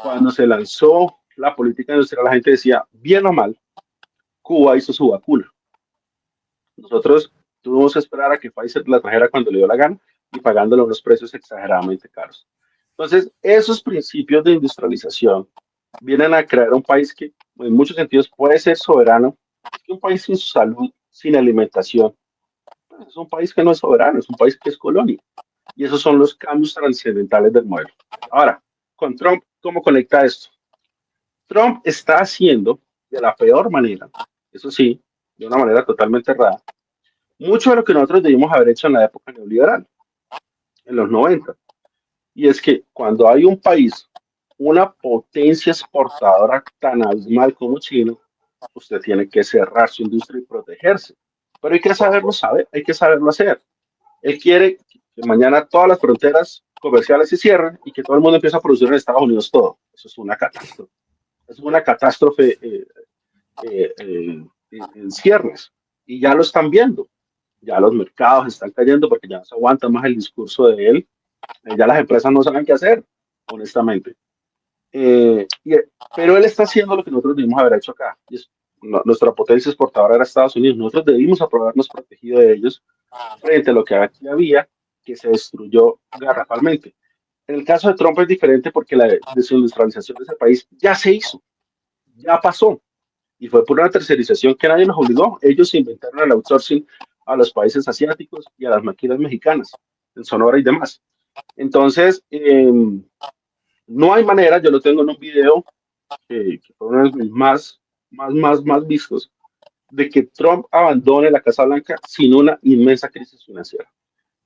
cuando se lanzó la política industrial, la gente decía, bien o mal, Cuba hizo su vacuna. Nosotros tuvimos que esperar a que Pfizer la trajera cuando le dio la gana y pagándole unos precios exageradamente caros. Entonces, esos principios de industrialización vienen a crear un país que en muchos sentidos puede ser soberano. Es que un país sin salud, sin alimentación, pues es un país que no es soberano, es un país que es colonia. Y esos son los cambios trascendentales del modelo. Ahora, con Trump, ¿cómo conecta esto? Trump está haciendo de la peor manera, eso sí, de una manera totalmente errada, mucho de lo que nosotros debimos haber hecho en la época neoliberal, en los 90. Y es que cuando hay un país, una potencia exportadora tan abismal como China, usted tiene que cerrar su industria y protegerse. Pero hay que saberlo saber, hay que saberlo hacer. Él quiere que mañana todas las fronteras comerciales se cierren y que todo el mundo empiece a producir en Estados Unidos todo. Eso es una catástrofe. Es una catástrofe en cierres. Y ya lo están viendo. Ya los mercados están cayendo porque ya no se aguanta más el discurso de él. Ya las empresas no saben qué hacer, honestamente. Pero él está haciendo lo que nosotros debimos haber hecho acá. Y nuestra potencia exportadora era Estados Unidos. Nosotros debimos habernos protegido de ellos frente a lo que aquí había, que se destruyó garrafalmente. En el caso de Trump es diferente porque la desindustrialización de ese país ya se hizo, ya pasó. Y fue por una tercerización que nadie nos obligó. Ellos inventaron el outsourcing a los países asiáticos y a las maquilas mexicanas, en Sonora y demás. Entonces, no hay manera, yo lo tengo en un video que fue uno de mis más vistos, de que Trump abandone la Casa Blanca sin una inmensa crisis financiera.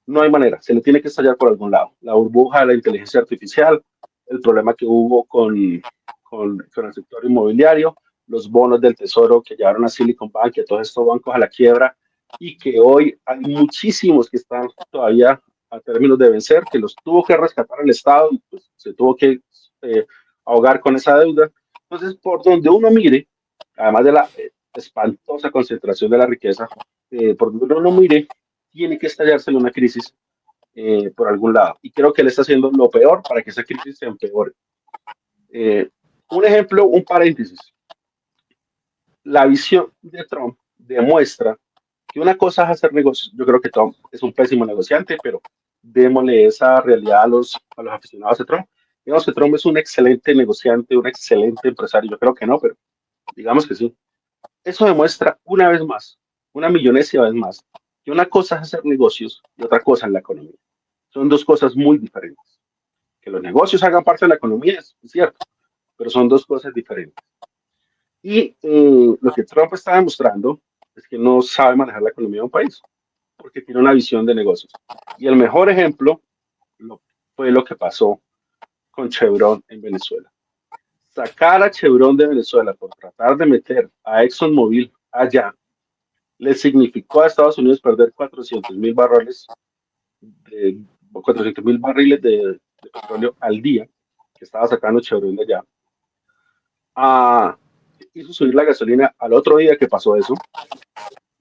No hay manera, se le tiene que estallar por algún lado. La burbuja de la inteligencia artificial, el problema que hubo con el sector inmobiliario, los bonos del tesoro que llevaron a Silicon Bank y a todos estos bancos a la quiebra y que hoy hay muchísimos que están todavía a términos de vencer, que los tuvo que rescatar el Estado y pues, se tuvo que ahogar con esa deuda. Entonces, por donde uno mire, además de la espantosa concentración de la riqueza, por donde uno mire, tiene que estallarse una crisis por algún lado. Y creo que él está haciendo lo peor para que esa crisis se empeore. Un ejemplo, un paréntesis. La visión de Trump demuestra que una cosa es hacer negocios. Yo creo que Trump es un pésimo negociante, pero démosle esa realidad a los aficionados de Trump. Digamos que Trump es un excelente negociante, un excelente empresario. Yo creo que no, pero digamos que sí. Eso demuestra una vez más, una millonésima vez más, que una cosa es hacer negocios y otra cosa es la economía. Son dos cosas muy diferentes. Que los negocios hagan parte de la economía es cierto, pero son dos cosas diferentes. Y lo que Trump está demostrando es que no sabe manejar la economía de un país, porque tiene una visión de negocios. Y el mejor ejemplo fue lo que pasó con Chevron en Venezuela. Sacar a Chevron de Venezuela por tratar de meter a ExxonMobil allá le significó a Estados Unidos perder 400,000 barriles de 400,000 barriles de petróleo al día que estaba sacando Chevron de allá. hizo subir la gasolina al otro día que pasó eso.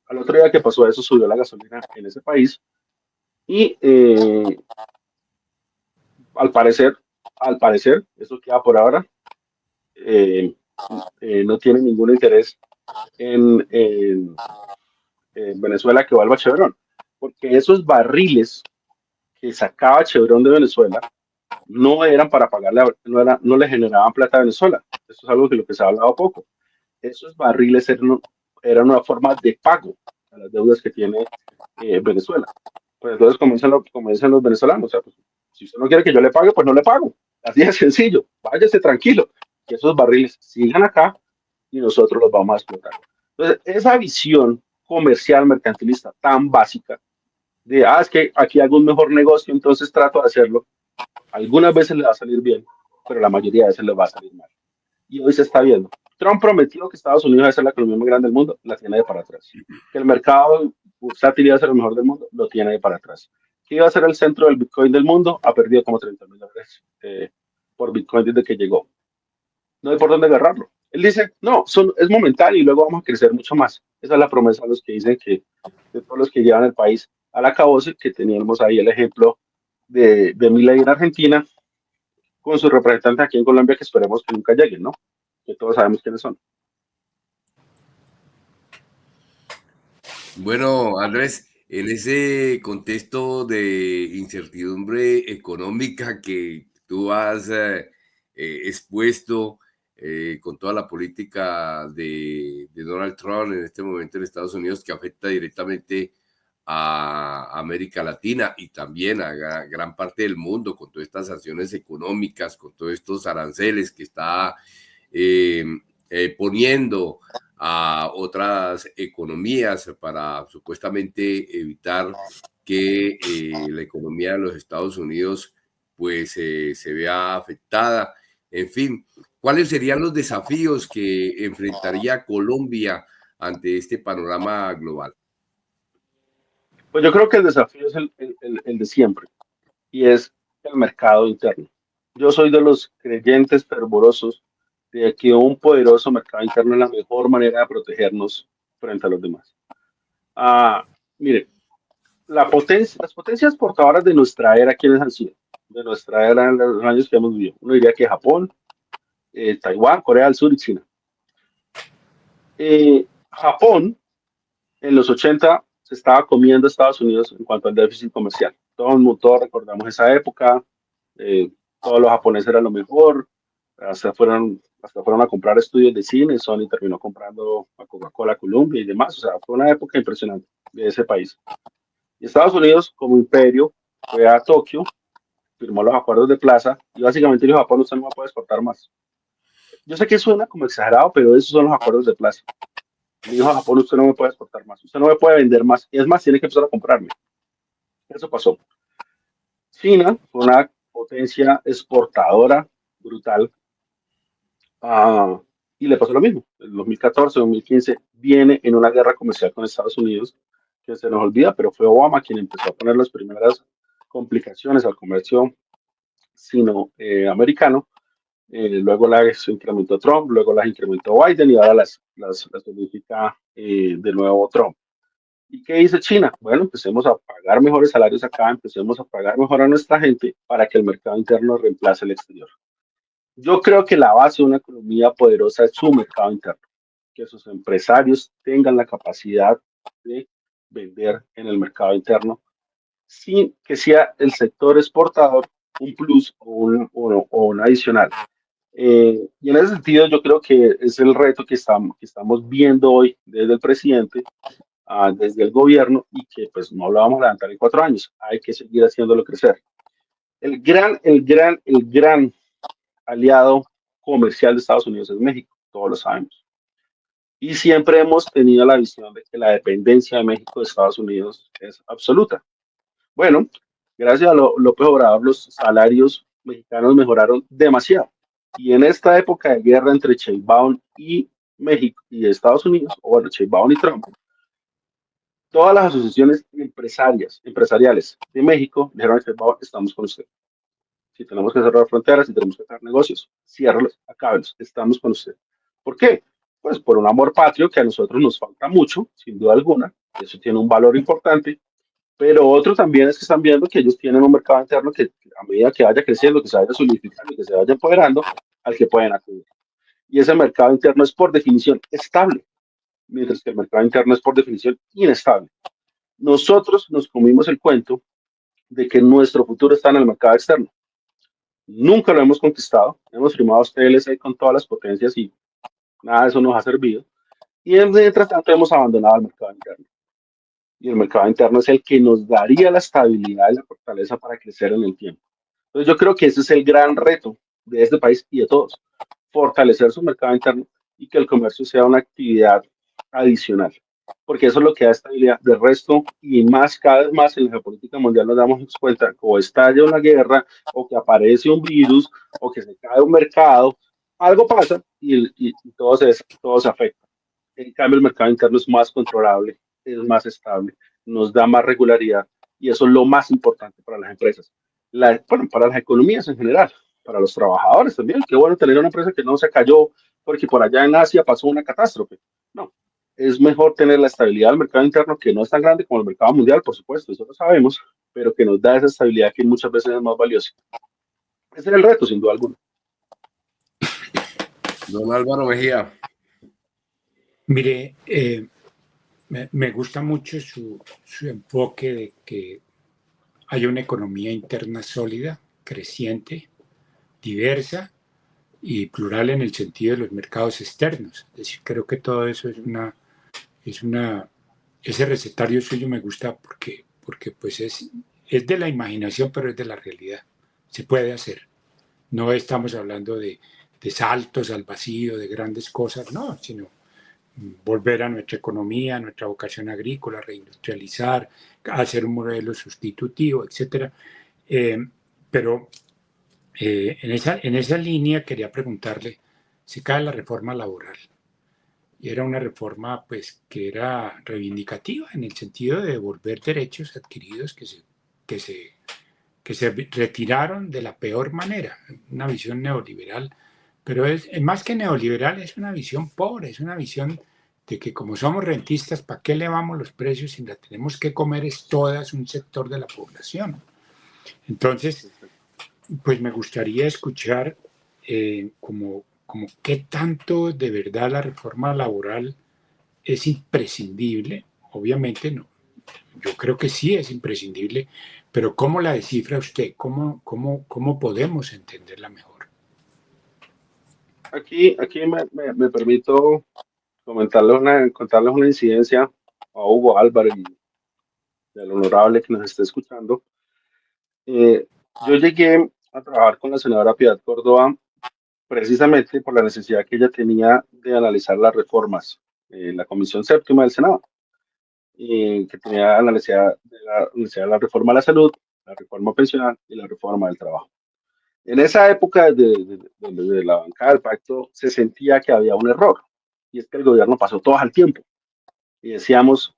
Al otro día que pasó eso, subió la gasolina en ese país y al parecer, eso queda por ahora, eh, no tiene ningún interés en Venezuela que vuelva a Chevron, porque esos barriles que sacaba Chevron de Venezuela no eran para pagarle, no le generaban plata a Venezuela. Eso es algo que lo que se ha hablado poco. Esos barriles eran una forma de pago a las deudas que tiene Venezuela. Pues entonces comienzan los venezolanos. O sea, pues, si usted no quiere que yo le pague, pues no le pago. Así de sencillo. Váyase tranquilo. Que esos barriles sigan acá y nosotros los vamos a explotar. Entonces, esa visión comercial mercantilista tan básica de, es que aquí hago un mejor negocio, entonces trato de hacerlo. Algunas veces le va a salir bien, pero la mayoría de veces le va a salir mal. Y hoy se está viendo. Trump prometió que Estados Unidos va a ser la economía más grande del mundo, la tiene de para atrás. Que el mercado bursátil iba a ser el mejor del mundo, lo tiene de para atrás. Que iba a ser el centro del Bitcoin del mundo, ha perdido como $30,000 por Bitcoin desde que llegó. No hay por dónde agarrarlo. Él dice, no, es momentáneo y luego vamos a crecer mucho más. Esa es la promesa de los que dicen que, de todos los que llevan el país a la acabose, que teníamos ahí el ejemplo de Milei en Argentina, con sus representantes aquí en Colombia, que esperemos que nunca lleguen, ¿no? Que todos sabemos quiénes son. Bueno, Andrés, en ese contexto de incertidumbre económica que tú has expuesto con toda la política de Donald Trump en este momento en Estados Unidos, que afecta directamente a América Latina y también a gran parte del mundo, con todas estas sanciones económicas, con todos estos aranceles que está eh, poniendo a otras economías para supuestamente evitar que la economía de los Estados Unidos pues se vea afectada. En fin, ¿cuáles serían los desafíos que enfrentaría Colombia ante este panorama global? Pues yo creo que el desafío es el de siempre, y es el mercado interno. Yo soy de los creyentes fervorosos de que un poderoso mercado interno es la mejor manera de protegernos frente a los demás. Ah, mire, las potencias portadoras de nuestra era, ¿quiénes han sido? De nuestra era en los años que hemos vivido. Uno diría que Japón, Taiwán, Corea del Sur y China. Japón en los 80 se estaba comiendo a Estados Unidos en cuanto al déficit comercial. Todos recordamos esa época, todos los japoneses eran lo mejor, hasta fueron a comprar estudios de cine, Sony terminó comprando a Coca-Cola Columbia y demás, o sea, fue una época impresionante de ese país. Y Estados Unidos, como imperio, fue a Tokio, firmó los acuerdos de plaza y básicamente dijo, Japón, usted no va a poder exportar más. Yo sé que suena como exagerado, pero esos son los acuerdos de plaza. Le dijo a Japón, usted no me puede exportar más, usted no me puede vender más, y es más, tiene que empezar a comprarme. Eso pasó. China fue una potencia exportadora brutal, uh, y le pasó lo mismo. En 2014, 2015 viene en una guerra comercial con Estados Unidos, que se nos olvida, pero fue Obama quien empezó a poner las primeras complicaciones al comercio sino-americano. Luego las incrementó Trump, luego las incrementó Biden y ahora las verifica de nuevo Trump. ¿Y qué dice China? Bueno, empecemos a pagar mejores salarios acá, empecemos a pagar mejor a nuestra gente para que el mercado interno reemplace el exterior. Yo creo que la base de una economía poderosa es su mercado interno, que sus empresarios tengan la capacidad de vender en el mercado interno sin que sea el sector exportador un plus o un adicional. Y en ese sentido yo creo que es el reto que estamos viendo hoy desde el presidente, desde el gobierno, y que pues no lo vamos a levantar en 4 años, hay que seguir haciéndolo crecer. El gran aliado comercial de Estados Unidos es México, todos lo sabemos. Y siempre hemos tenido la visión de que la dependencia de México de Estados Unidos es absoluta. Bueno, gracias a López Obrador los salarios mexicanos mejoraron demasiado. Y en esta época de guerra entre Sheinbaum y México y Estados Unidos, o bueno, Sheinbaum y Trump, todas las asociaciones empresariales de México dijeron a Sheinbaum, estamos con usted. Si tenemos que cerrar fronteras, si tenemos que cerrar negocios, ciérralos, acábelos, estamos con usted. ¿Por qué? pues por un amor patrio que a nosotros nos falta mucho, sin duda alguna, eso tiene un valor importante, pero otro también es que están viendo que ellos tienen un mercado interno que a medida que vaya creciendo, que se vaya solidificando, que se vaya empoderando, al que pueden acudir. Y ese mercado interno es por definición estable, mientras que el mercado interno es por definición inestable. Nosotros nos comimos el cuento de que nuestro futuro está en el mercado externo. Nunca lo hemos conquistado, hemos firmado TLC con todas las potencias y nada de eso nos ha servido. Y mientras tanto hemos abandonado el mercado interno. Y el mercado interno es el que nos daría la estabilidad y la fortaleza para crecer en el tiempo. Entonces yo creo que ese es el gran reto de este país y de todos, fortalecer su mercado interno y que el comercio sea una actividad adicional, porque eso es lo que da estabilidad. De resto, y más cada vez más en la geopolítica mundial nos damos cuenta que o estalla una guerra, o que aparece un virus, o que se cae un mercado, algo pasa y todo se afecta. En cambio, el mercado interno es más controlable, es más estable, nos da más regularidad y eso es lo más importante para las empresas. Bueno, para las economías en general, para los trabajadores también. Qué bueno tener una empresa que no se cayó porque por allá en Asia pasó una catástrofe. No, es mejor tener la estabilidad del mercado interno, que no es tan grande como el mercado mundial, por supuesto, eso lo sabemos, pero que nos da esa estabilidad que muchas veces es más valiosa. Ese es el reto, sin duda alguna. Don Álvaro Mejía. Mire, me gusta mucho su enfoque de que haya una economía interna sólida, creciente, diversa y plural en el sentido de los mercados externos. Es decir, creo que todo eso ese recetario suyo me gusta porque pues es de la imaginación, pero es de la realidad. Se puede hacer. No estamos hablando de saltos al vacío, de grandes cosas, no, sino volver a nuestra economía, a nuestra vocación agrícola, reindustrializar, hacer un modelo sustitutivo, etcétera. Pero en esa línea quería preguntarle, se cae la reforma laboral y era una reforma pues que era reivindicativa en el sentido de devolver derechos adquiridos que se retiraron de la peor manera, una visión neoliberal, pero es más que neoliberal, es una visión pobre, es una visión de que como somos rentistas, ¿para qué elevamos los precios si la tenemos que comer es todas un sector de la población? Entonces, pues me gustaría escuchar como qué tanto de verdad la reforma laboral es imprescindible. Obviamente no, yo creo que sí es imprescindible, pero ¿cómo la descifra usted? ¿Cómo podemos entenderla mejor? Aquí me permito contarles una incidencia a Hugo Álvarez y al honorable que nos esté escuchando. Yo llegué a trabajar con la senadora Piedad Córdoba precisamente por la necesidad que ella tenía de analizar las reformas en la Comisión Séptima del Senado, que tenía la necesidad de la reforma a la salud, la reforma pensional y la reforma del trabajo. En esa época de la bancada del pacto se sentía que había un error, y es que el gobierno pasó todo al tiempo, y decíamos,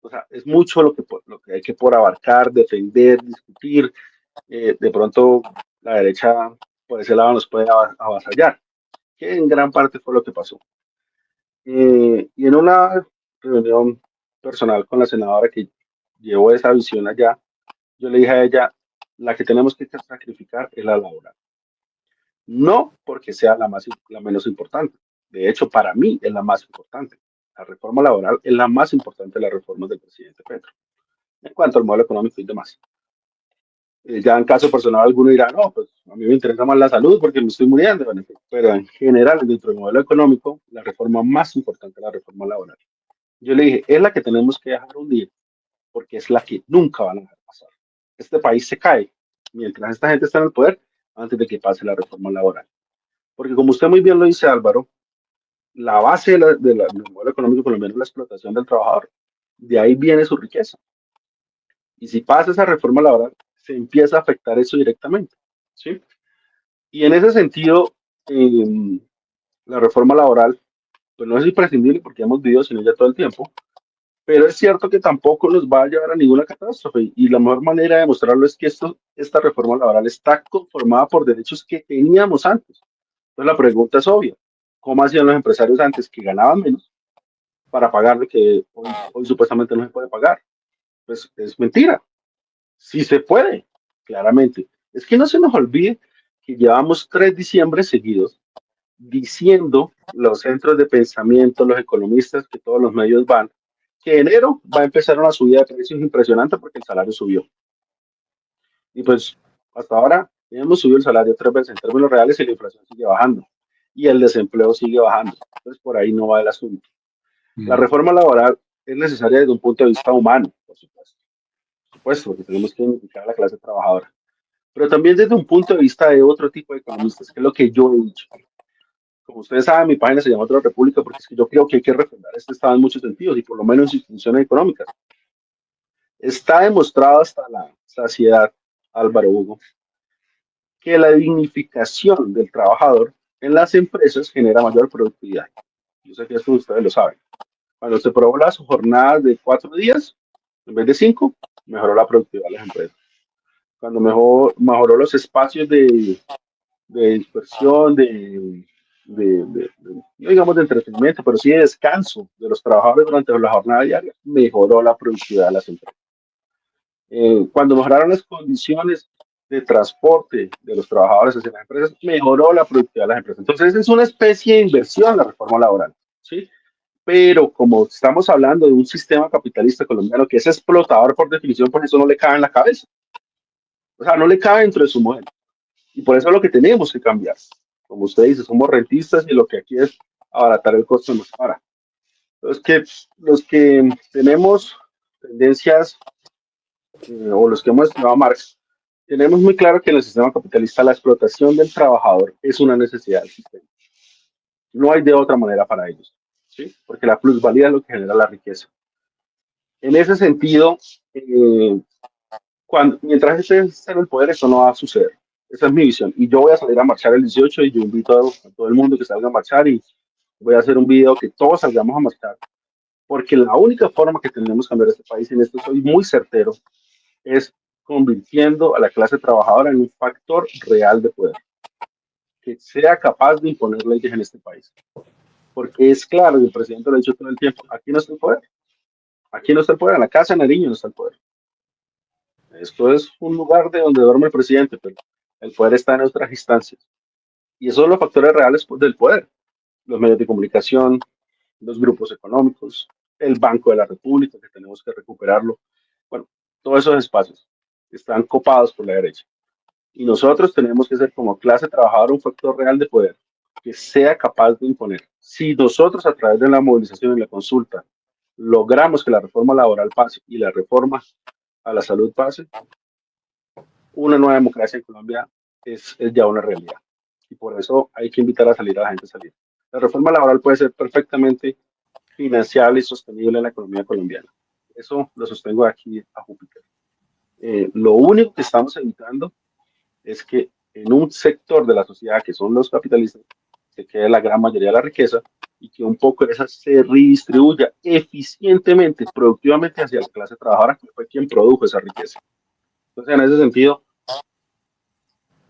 o sea, es mucho lo que hay que por abarcar, defender, discutir. De pronto la derecha por ese lado nos puede avasallar, que en gran parte fue lo que pasó. Y en una reunión personal con la senadora que llevó esa visión allá, yo le dije a ella, la que tenemos que sacrificar es la laboral. No porque sea la menos importante. De hecho, para mí es la más importante. La reforma laboral es la más importante de las reformas del presidente Petro, en cuanto al modelo económico y demás. Ya en caso personal, alguno dirá, no, pues a mí me interesa más la salud porque me estoy muriendo. Bueno, pero en general, dentro del modelo económico, la reforma más importante es la reforma laboral. Yo le dije, es la que tenemos que dejar hundir porque es la que nunca van a dejar pasar. Este país se cae mientras esta gente está en el poder antes de que pase la reforma laboral. Porque como usted muy bien lo dice, Álvaro, la base del modelo económico colombiano es la explotación del trabajador. De ahí viene su riqueza. Y si pasa esa reforma laboral, se empieza a afectar eso directamente, ¿sí? Y en ese sentido, la reforma laboral, pues no es imprescindible porque hemos vivido sin ella todo el tiempo, pero es cierto que tampoco nos va a llevar a ninguna catástrofe. Y la mejor manera de demostrarlo es que esta reforma laboral está conformada por derechos que teníamos antes. Entonces la pregunta es obvia. cómo hacían los empresarios antes que ganaban menos para pagar lo que hoy supuestamente no se puede pagar. Pues es mentira. Sí se puede, claramente. Es que no se nos olvide que llevamos 3 diciembres seguidos diciendo los centros de pensamiento, los economistas, que todos los medios van, que enero va a empezar una subida de precios impresionante porque el salario subió. Y pues hasta ahora hemos subido el salario 3 veces en términos reales y la inflación sigue bajando y el desempleo sigue bajando. Entonces por ahí no va el asunto. La reforma laboral es necesaria desde un punto de vista humano, por supuesto, porque tenemos que identificar a la clase trabajadora, pero también desde un punto de vista de otro tipo de economistas, que es lo que yo he dicho. Como ustedes saben, mi página se llama Otra República porque es que yo creo que hay que refrendar este Estado en muchos sentidos y por lo menos en instituciones económicas. Está demostrado hasta la saciedad, Álvaro Hugo, que la dignificación del trabajador en las empresas genera mayor productividad. Yo sé que esto ustedes lo saben. Cuando se probó las jornadas de 4 días en vez de 5, mejoró la productividad de las empresas. Cuando mejoró los espacios de dispersión, no digamos de entretenimiento, pero sí de descanso de los trabajadores durante la jornada diaria, mejoró la productividad de las empresas. Cuando mejoraron las condiciones de transporte de los trabajadores hacia las empresas, mejoró la productividad de las empresas. Entonces es una especie de inversión la reforma laboral, ¿sí? Pero como estamos hablando de un sistema capitalista colombiano que es explotador por definición, pues eso no le cabe en la cabeza. O sea, no le cabe dentro de su modelo. Y por eso es lo que tenemos que cambiar. Como usted dice, somos rentistas y lo que aquí es abaratar el costo nos para. Los que tenemos tendencias o los que hemos estudiado Marx, tenemos muy claro que en el sistema capitalista la explotación del trabajador es una necesidad del sistema. No hay de otra manera para ellos, ¿sí? Porque la plusvalía es lo que genera la riqueza. En ese sentido, mientras esté en el poder, eso no va a suceder. Esa es mi visión. Y yo voy a salir a marchar el 18 y yo invito a todo el mundo que salga a marchar y voy a hacer un video que todos salgamos a marchar. Porque la única forma que tenemos que cambiar este país, y en esto soy muy certero, es convirtiendo a la clase trabajadora en un factor real de poder, que sea capaz de imponer leyes en este país. Porque es claro, y el presidente lo ha dicho todo el tiempo, aquí no está el poder. Aquí no está el poder, en la casa de Nariño no está el poder. Esto es un lugar de donde duerme el presidente, pero el poder está en otras instancias. Y esos son los factores reales del poder. Los medios de comunicación, los grupos económicos, el Banco de la República, que tenemos que recuperarlo. Bueno, todos esos espacios están copados por la derecha. Y nosotros tenemos que ser como clase trabajadora un factor real de poder que sea capaz de imponer. Si nosotros a través de la movilización y la consulta logramos que la reforma laboral pase y la reforma a la salud pase, una nueva democracia en Colombia es ya una realidad. Y por eso hay que invitar a salir a la gente a salir. La reforma laboral puede ser perfectamente financiable y sostenible en la economía colombiana. Eso lo sostengo aquí a Júpiter. Lo único que estamos evitando es que en un sector de la sociedad, que son los capitalistas, se quede la gran mayoría de la riqueza y que un poco de esa se redistribuya eficientemente, productivamente hacia la clase trabajadora, que fue quien produjo esa riqueza. Entonces, en ese sentido,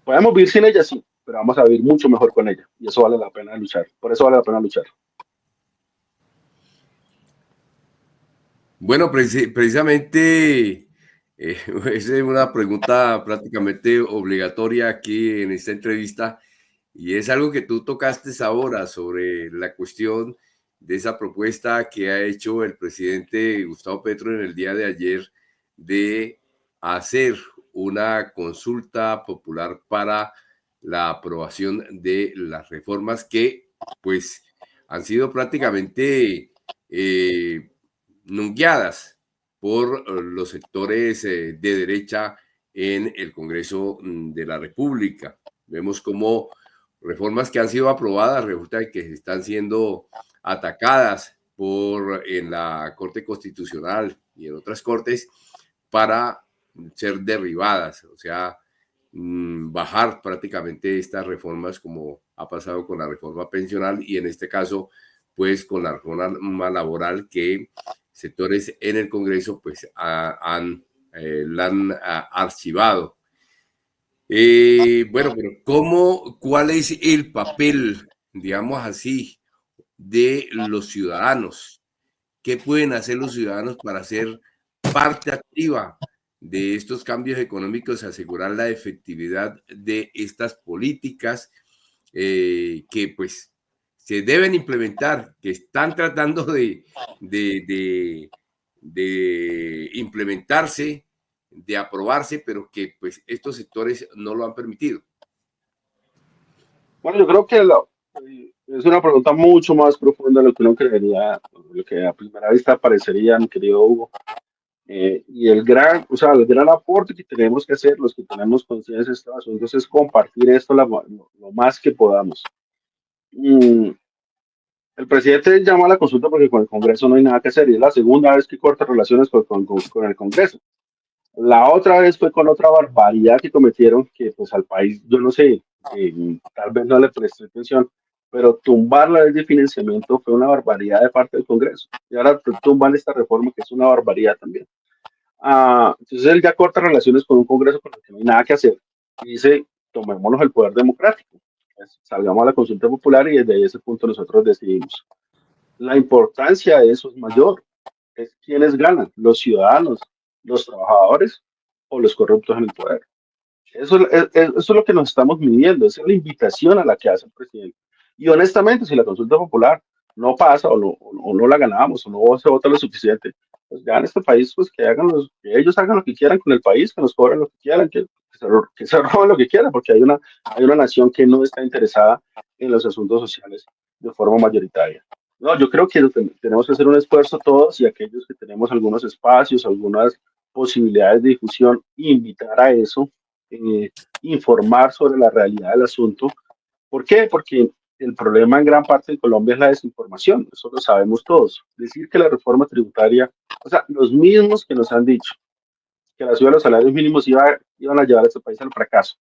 podemos vivir sin ella, sí, pero vamos a vivir mucho mejor con ella. Y eso vale la pena luchar. Por eso vale la pena luchar. Bueno, precisamente esa es una pregunta prácticamente obligatoria aquí en esta entrevista y es algo que tú tocaste ahora sobre la cuestión de esa propuesta que ha hecho el presidente Gustavo Petro en el día de ayer de hacer una consulta popular para la aprobación de las reformas que pues han sido prácticamente nungueadas por los sectores de derecha en el Congreso de la República. Vemos cómo reformas que han sido aprobadas resulta que están siendo atacadas en la Corte Constitucional y en otras cortes para ser derribadas, o sea, bajar prácticamente estas reformas como ha pasado con la reforma pensional y en este caso pues con la reforma laboral que sectores en el Congreso pues la han archivado. Bueno, pero ¿cuál es el papel digamos así, de los ciudadanos. ¿Qué pueden hacer los ciudadanos para ser parte activa de estos cambios económicos, asegurar la efectividad de estas políticas que pues se deben implementar, que están tratando de implementarse, de aprobarse, pero que pues estos sectores no lo han permitido? Bueno, yo creo que es una pregunta mucho más profunda de lo que uno creería, lo que a primera vista parecería, mi querido Hugo. Y el gran aporte que tenemos que hacer, los que tenemos conciencia de estos asuntos, es compartir esto lo más que podamos. Mm, el presidente llama a la consulta porque con el Congreso no hay nada que hacer y es la segunda vez que corta relaciones con el Congreso. La otra vez fue con otra barbaridad que cometieron, que pues al país, yo no sé, tal vez no le presté atención, pero tumbar la ley de financiamiento fue una barbaridad de parte del Congreso. Y ahora tumban esta reforma que es una barbaridad también. Entonces él ya corta relaciones con un Congreso con el que no hay nada que hacer y dice, tomémonos el poder democrático. Salgamos a la consulta popular y desde ese punto nosotros decidimos. La importancia de eso es mayor. Es quiénes ganan, los ciudadanos, los trabajadores o los corruptos en el poder. Eso es lo que nos estamos midiendo, esa es la invitación a la que hace el presidente. Y honestamente, si la consulta popular no pasa o no la ganamos o no se vota lo suficiente, pues ya en este país, pues que ellos hagan lo que quieran con el país, que nos cobren lo que quieran, que se roben lo que quieran, porque hay una nación que no está interesada en los asuntos sociales de forma mayoritaria. No, yo creo que tenemos que hacer un esfuerzo todos y aquellos que tenemos algunos espacios, algunas posibilidades de difusión, invitar a eso, informar sobre la realidad del asunto. ¿Por qué? Porque el problema en gran parte de Colombia es la desinformación, eso lo sabemos todos. Decir que la reforma tributaria, o sea, los mismos que nos han dicho que la subida de los salarios mínimos iban a llevar a este país al fracaso,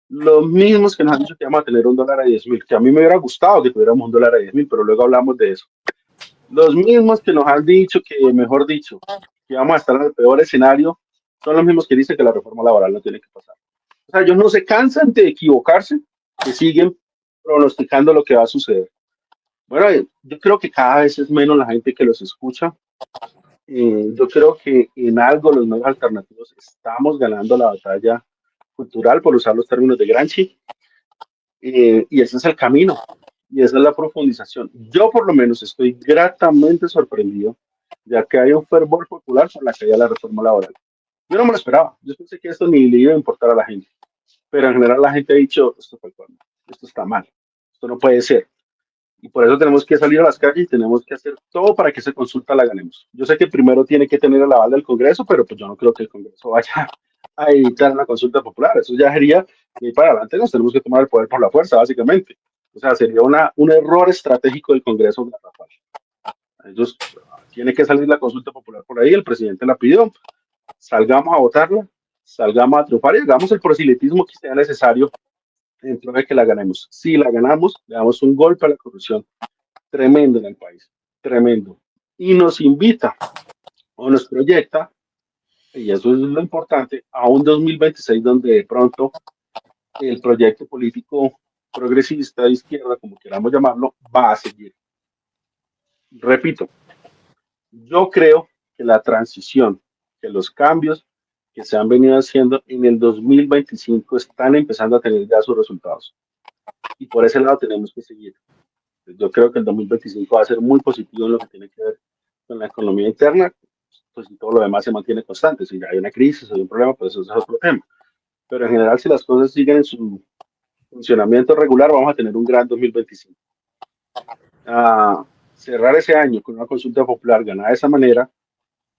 los mismos que nos han dicho que vamos a tener $1 a 10.000, que a mí me hubiera gustado que tuviéramos $1 a 10.000, pero luego hablamos de eso. Los mismos que nos han dicho que, mejor dicho, que vamos a estar en el peor escenario, son los mismos que dicen que la reforma laboral no tiene que pasar. O sea, ellos no se cansan de equivocarse, que siguen pronosticando lo que va a suceder. Bueno, yo creo que cada vez es menos la gente que los escucha. Yo creo que en algo los medios alternativos estamos ganando la batalla cultural, por usar los términos de Gramsci, y ese es el camino, y esa es la profundización. Yo por lo menos estoy gratamente sorprendido, ya que hay un fervor popular por la caída de la reforma laboral. Yo no me lo esperaba, yo pensé que esto ni le iba a importar a la gente, pero en general la gente ha dicho, esto fue cuando, esto está mal, esto no puede ser. Y por eso tenemos que salir a las calles y tenemos que hacer todo para que esa consulta la ganemos. Yo sé que primero tiene que tener el aval del Congreso, pero pues yo no creo que el Congreso vaya a evitar una consulta popular. Eso ya sería, y para adelante nos tenemos que tomar el poder por la fuerza, básicamente. O sea, sería un error estratégico del Congreso garrafal. Ellos tiene que salir la consulta popular por ahí, el presidente la pidió, salgamos a votarla, salgamos a triunfar y hagamos el proselitismo que sea necesario dentro de que la ganemos. Si la ganamos, le damos un golpe a la corrupción tremendo en el país, tremendo. Y nos invita o nos proyecta, y eso es lo importante, a un 2026 donde de pronto el proyecto político progresista de izquierda, como queramos llamarlo, va a seguir. Repito, yo creo que la transición, que los cambios que se han venido haciendo en el 2025 están empezando a tener ya sus resultados. Y por ese lado tenemos que seguir. Yo creo que el 2025 va a ser muy positivo en lo que tiene que ver con la economía interna, pues si todo lo demás se mantiene constante. Si hay una crisis, hay un problema, pues eso es otro tema. Pero en general, si las cosas siguen en su funcionamiento regular, vamos a tener un gran 2025. Cerrar ese año con una consulta popular ganada de esa manera,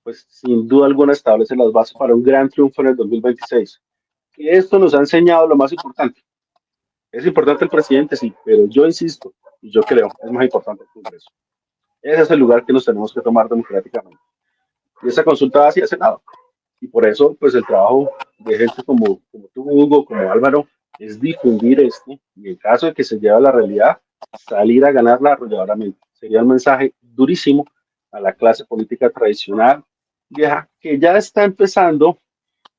pues sin duda alguna establece las bases para un gran triunfo en el 2026. Y esto nos ha enseñado lo más importante. Es importante el presidente, sí, pero yo insisto, y yo creo, es más importante el Congreso. Ese es el lugar que nos tenemos que tomar democráticamente. Y esa consulta va hacia el Senado. Y por eso, pues el trabajo de gente como tú, Hugo, como Álvaro, es difundir esto y en caso de que se lleve a la realidad, salir a ganarla arrolladoramente. Sería un mensaje durísimo a la clase política tradicional, vieja, que ya está empezando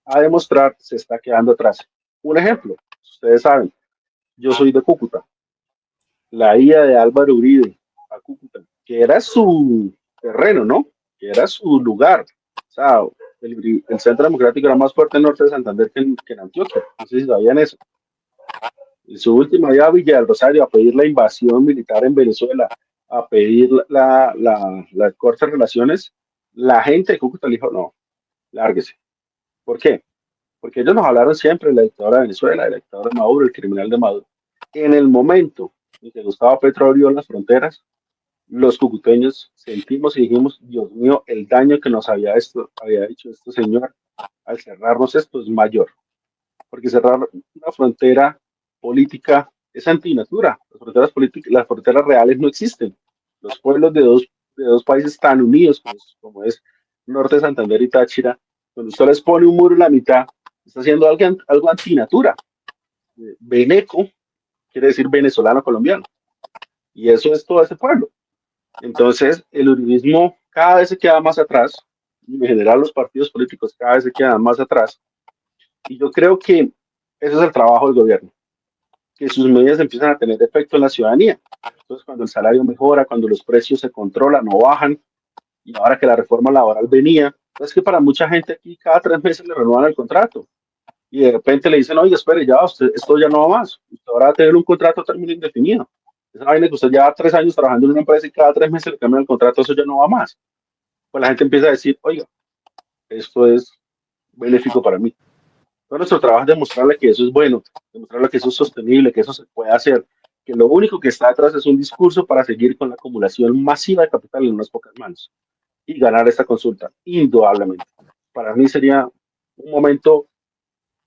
a demostrar se está quedando atrás. Un ejemplo, ustedes saben, yo soy de Cúcuta. la ida de Álvaro Uribe a Cúcuta, que era su terreno, ¿no? Que era su lugar. O sea, el Centro Democrático era más fuerte en el norte de Santander que en Antioquia. No sé si sabían eso. En su última ida a Villa del Rosario a pedir la invasión militar en Venezuela, a pedir las cortas relaciones, la gente de Cúcuta le dijo, no, lárguese. ¿Por qué? Porque ellos nos hablaron siempre de la dictadura de Venezuela, de la dictadura de Maduro, el criminal de Maduro. En el momento en que Gustavo Petro abrió las fronteras, los cucuteños sentimos y dijimos, Dios mío, el daño que nos había hecho este señor al cerrarnos esto es mayor, porque cerrar una frontera política es antinatura. Las fronteras políticas, las fronteras reales no existen. Los pueblos de dos países tan unidos como es Norte de Santander y Táchira, cuando usted les pone un muro en la mitad, está haciendo algo antinatura. Veneco quiere decir venezolano colombiano, y eso es todo ese pueblo. Entonces, el uribismo cada vez se queda más atrás, y en general los partidos políticos cada vez se quedan más atrás, y yo creo que ese es el trabajo del gobierno, que sus medidas empiezan a tener efecto en la ciudadanía. Entonces, cuando el salario mejora, cuando los precios se controlan o bajan, y ahora que la reforma laboral venía, es que para mucha gente aquí cada 3 meses le renuevan el contrato, y de repente le dicen, oye, espere, ya, usted, esto ya no va más, usted ahora va a tener un contrato a término indefinido. Esa vaina que usted lleva 3 años trabajando en una empresa y cada 3 meses le cambian el contrato, eso ya no va más. Pues la gente empieza a decir, oiga, esto es benéfico para mí. Todo nuestro trabajo es demostrarle que eso es bueno, demostrarle que eso es sostenible, que eso se puede hacer, que lo único que está atrás es un discurso para seguir con la acumulación masiva de capital en unas pocas manos y ganar esta consulta, indudablemente. Para mí sería un momento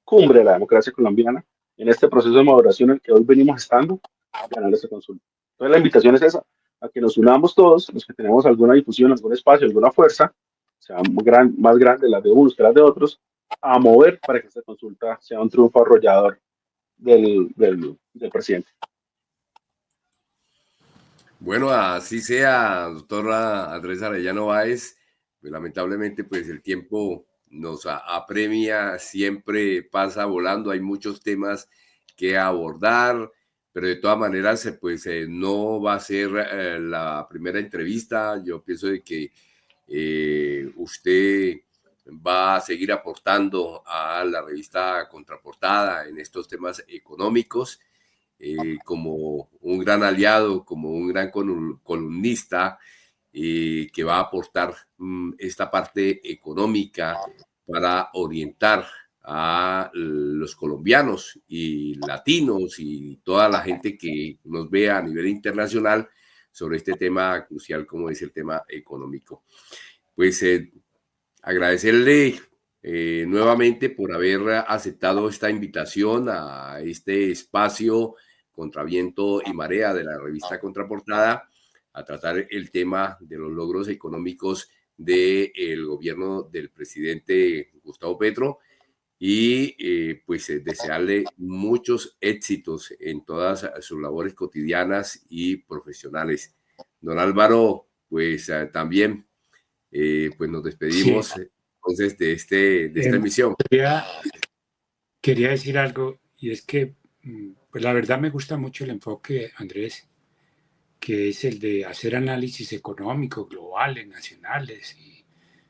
cumbre de la democracia colombiana en este proceso de maduración en el que hoy venimos estando, ganar esta consulta. Entonces la invitación es esa, a que nos unamos todos, los que tenemos alguna difusión, algún espacio, alguna fuerza, sea más grande las de unos que las de otros, a mover para que esta consulta sea un triunfo arrollador del presidente. Bueno, así sea, doctora Andrés Arellano Báez. Pues, lamentablemente, pues el tiempo nos apremia, siempre pasa volando, hay muchos temas que abordar, pero de todas maneras, pues no va a ser la primera entrevista. Yo pienso de que usted va a seguir aportando a la revista Contraportada en estos temas económicos, como un gran aliado, como un gran columnista, que va a aportar esta parte económica para orientar a los colombianos y latinos y toda la gente que nos vea a nivel internacional sobre este tema crucial como es el tema económico. Pues agradecerle nuevamente por haber aceptado esta invitación a este espacio Contra Viento y Marea de la revista Contraportada, a tratar el tema de los logros económicos del gobierno del presidente Gustavo Petro y pues desearle muchos éxitos en todas sus labores cotidianas y profesionales. Don Álvaro, pues también pues nos despedimos Sí, entonces de esta emisión. quería decir algo, y es que, pues la verdad me gusta mucho el enfoque, Andrés, que es el de hacer análisis económico, globales, nacionales, y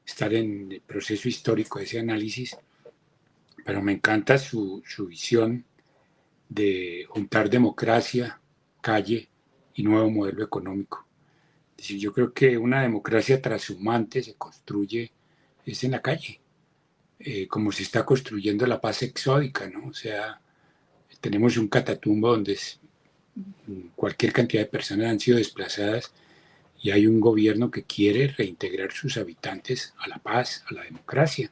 estar en el proceso histórico de ese análisis, pero me encanta su visión de juntar democracia, calle y nuevo modelo económico. Es decir, yo creo que una democracia transhumante se construye es en la calle, como se está construyendo la paz exódica, ¿no? O sea, tenemos un catatumbo donde cualquier cantidad de personas han sido desplazadas y hay un gobierno que quiere reintegrar sus habitantes a la paz, a la democracia.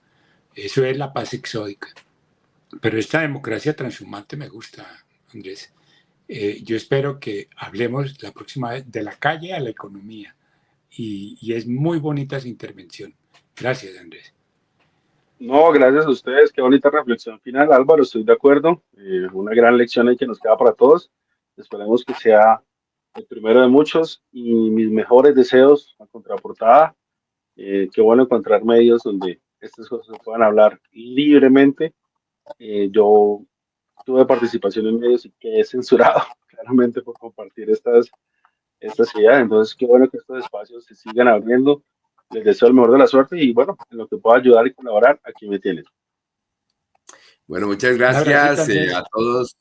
Eso es la paz exódica. Pero esta democracia transhumante me gusta, Andrés. Yo espero que hablemos la próxima vez de la calle a la economía. Y es muy bonita esa intervención. Gracias, Andrés. No, gracias a ustedes, qué bonita reflexión final, Álvaro, estoy de acuerdo, una gran lección ahí que nos queda para todos, esperemos que sea el primero de muchos y mis mejores deseos a Contraportada. Qué bueno encontrar medios donde estas cosas se puedan hablar libremente. Yo tuve participación en medios y quedé censurado, claramente por compartir estas ideas. Entonces, qué bueno que estos espacios se sigan abriendo. Les deseo el mejor de la suerte y bueno, en lo que pueda ayudar y colaborar, aquí me tienen. Bueno, muchas Un abracito, gracias Andrés.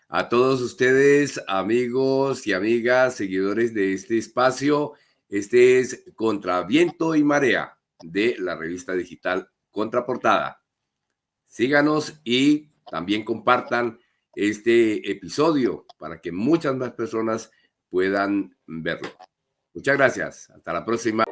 a todos ustedes, amigos y amigas, seguidores de este espacio. Este es Contra Viento y Marea de la revista digital Contraportada. Síganos y también compartan este episodio para que muchas más personas puedan verlo. Muchas gracias. Hasta la próxima.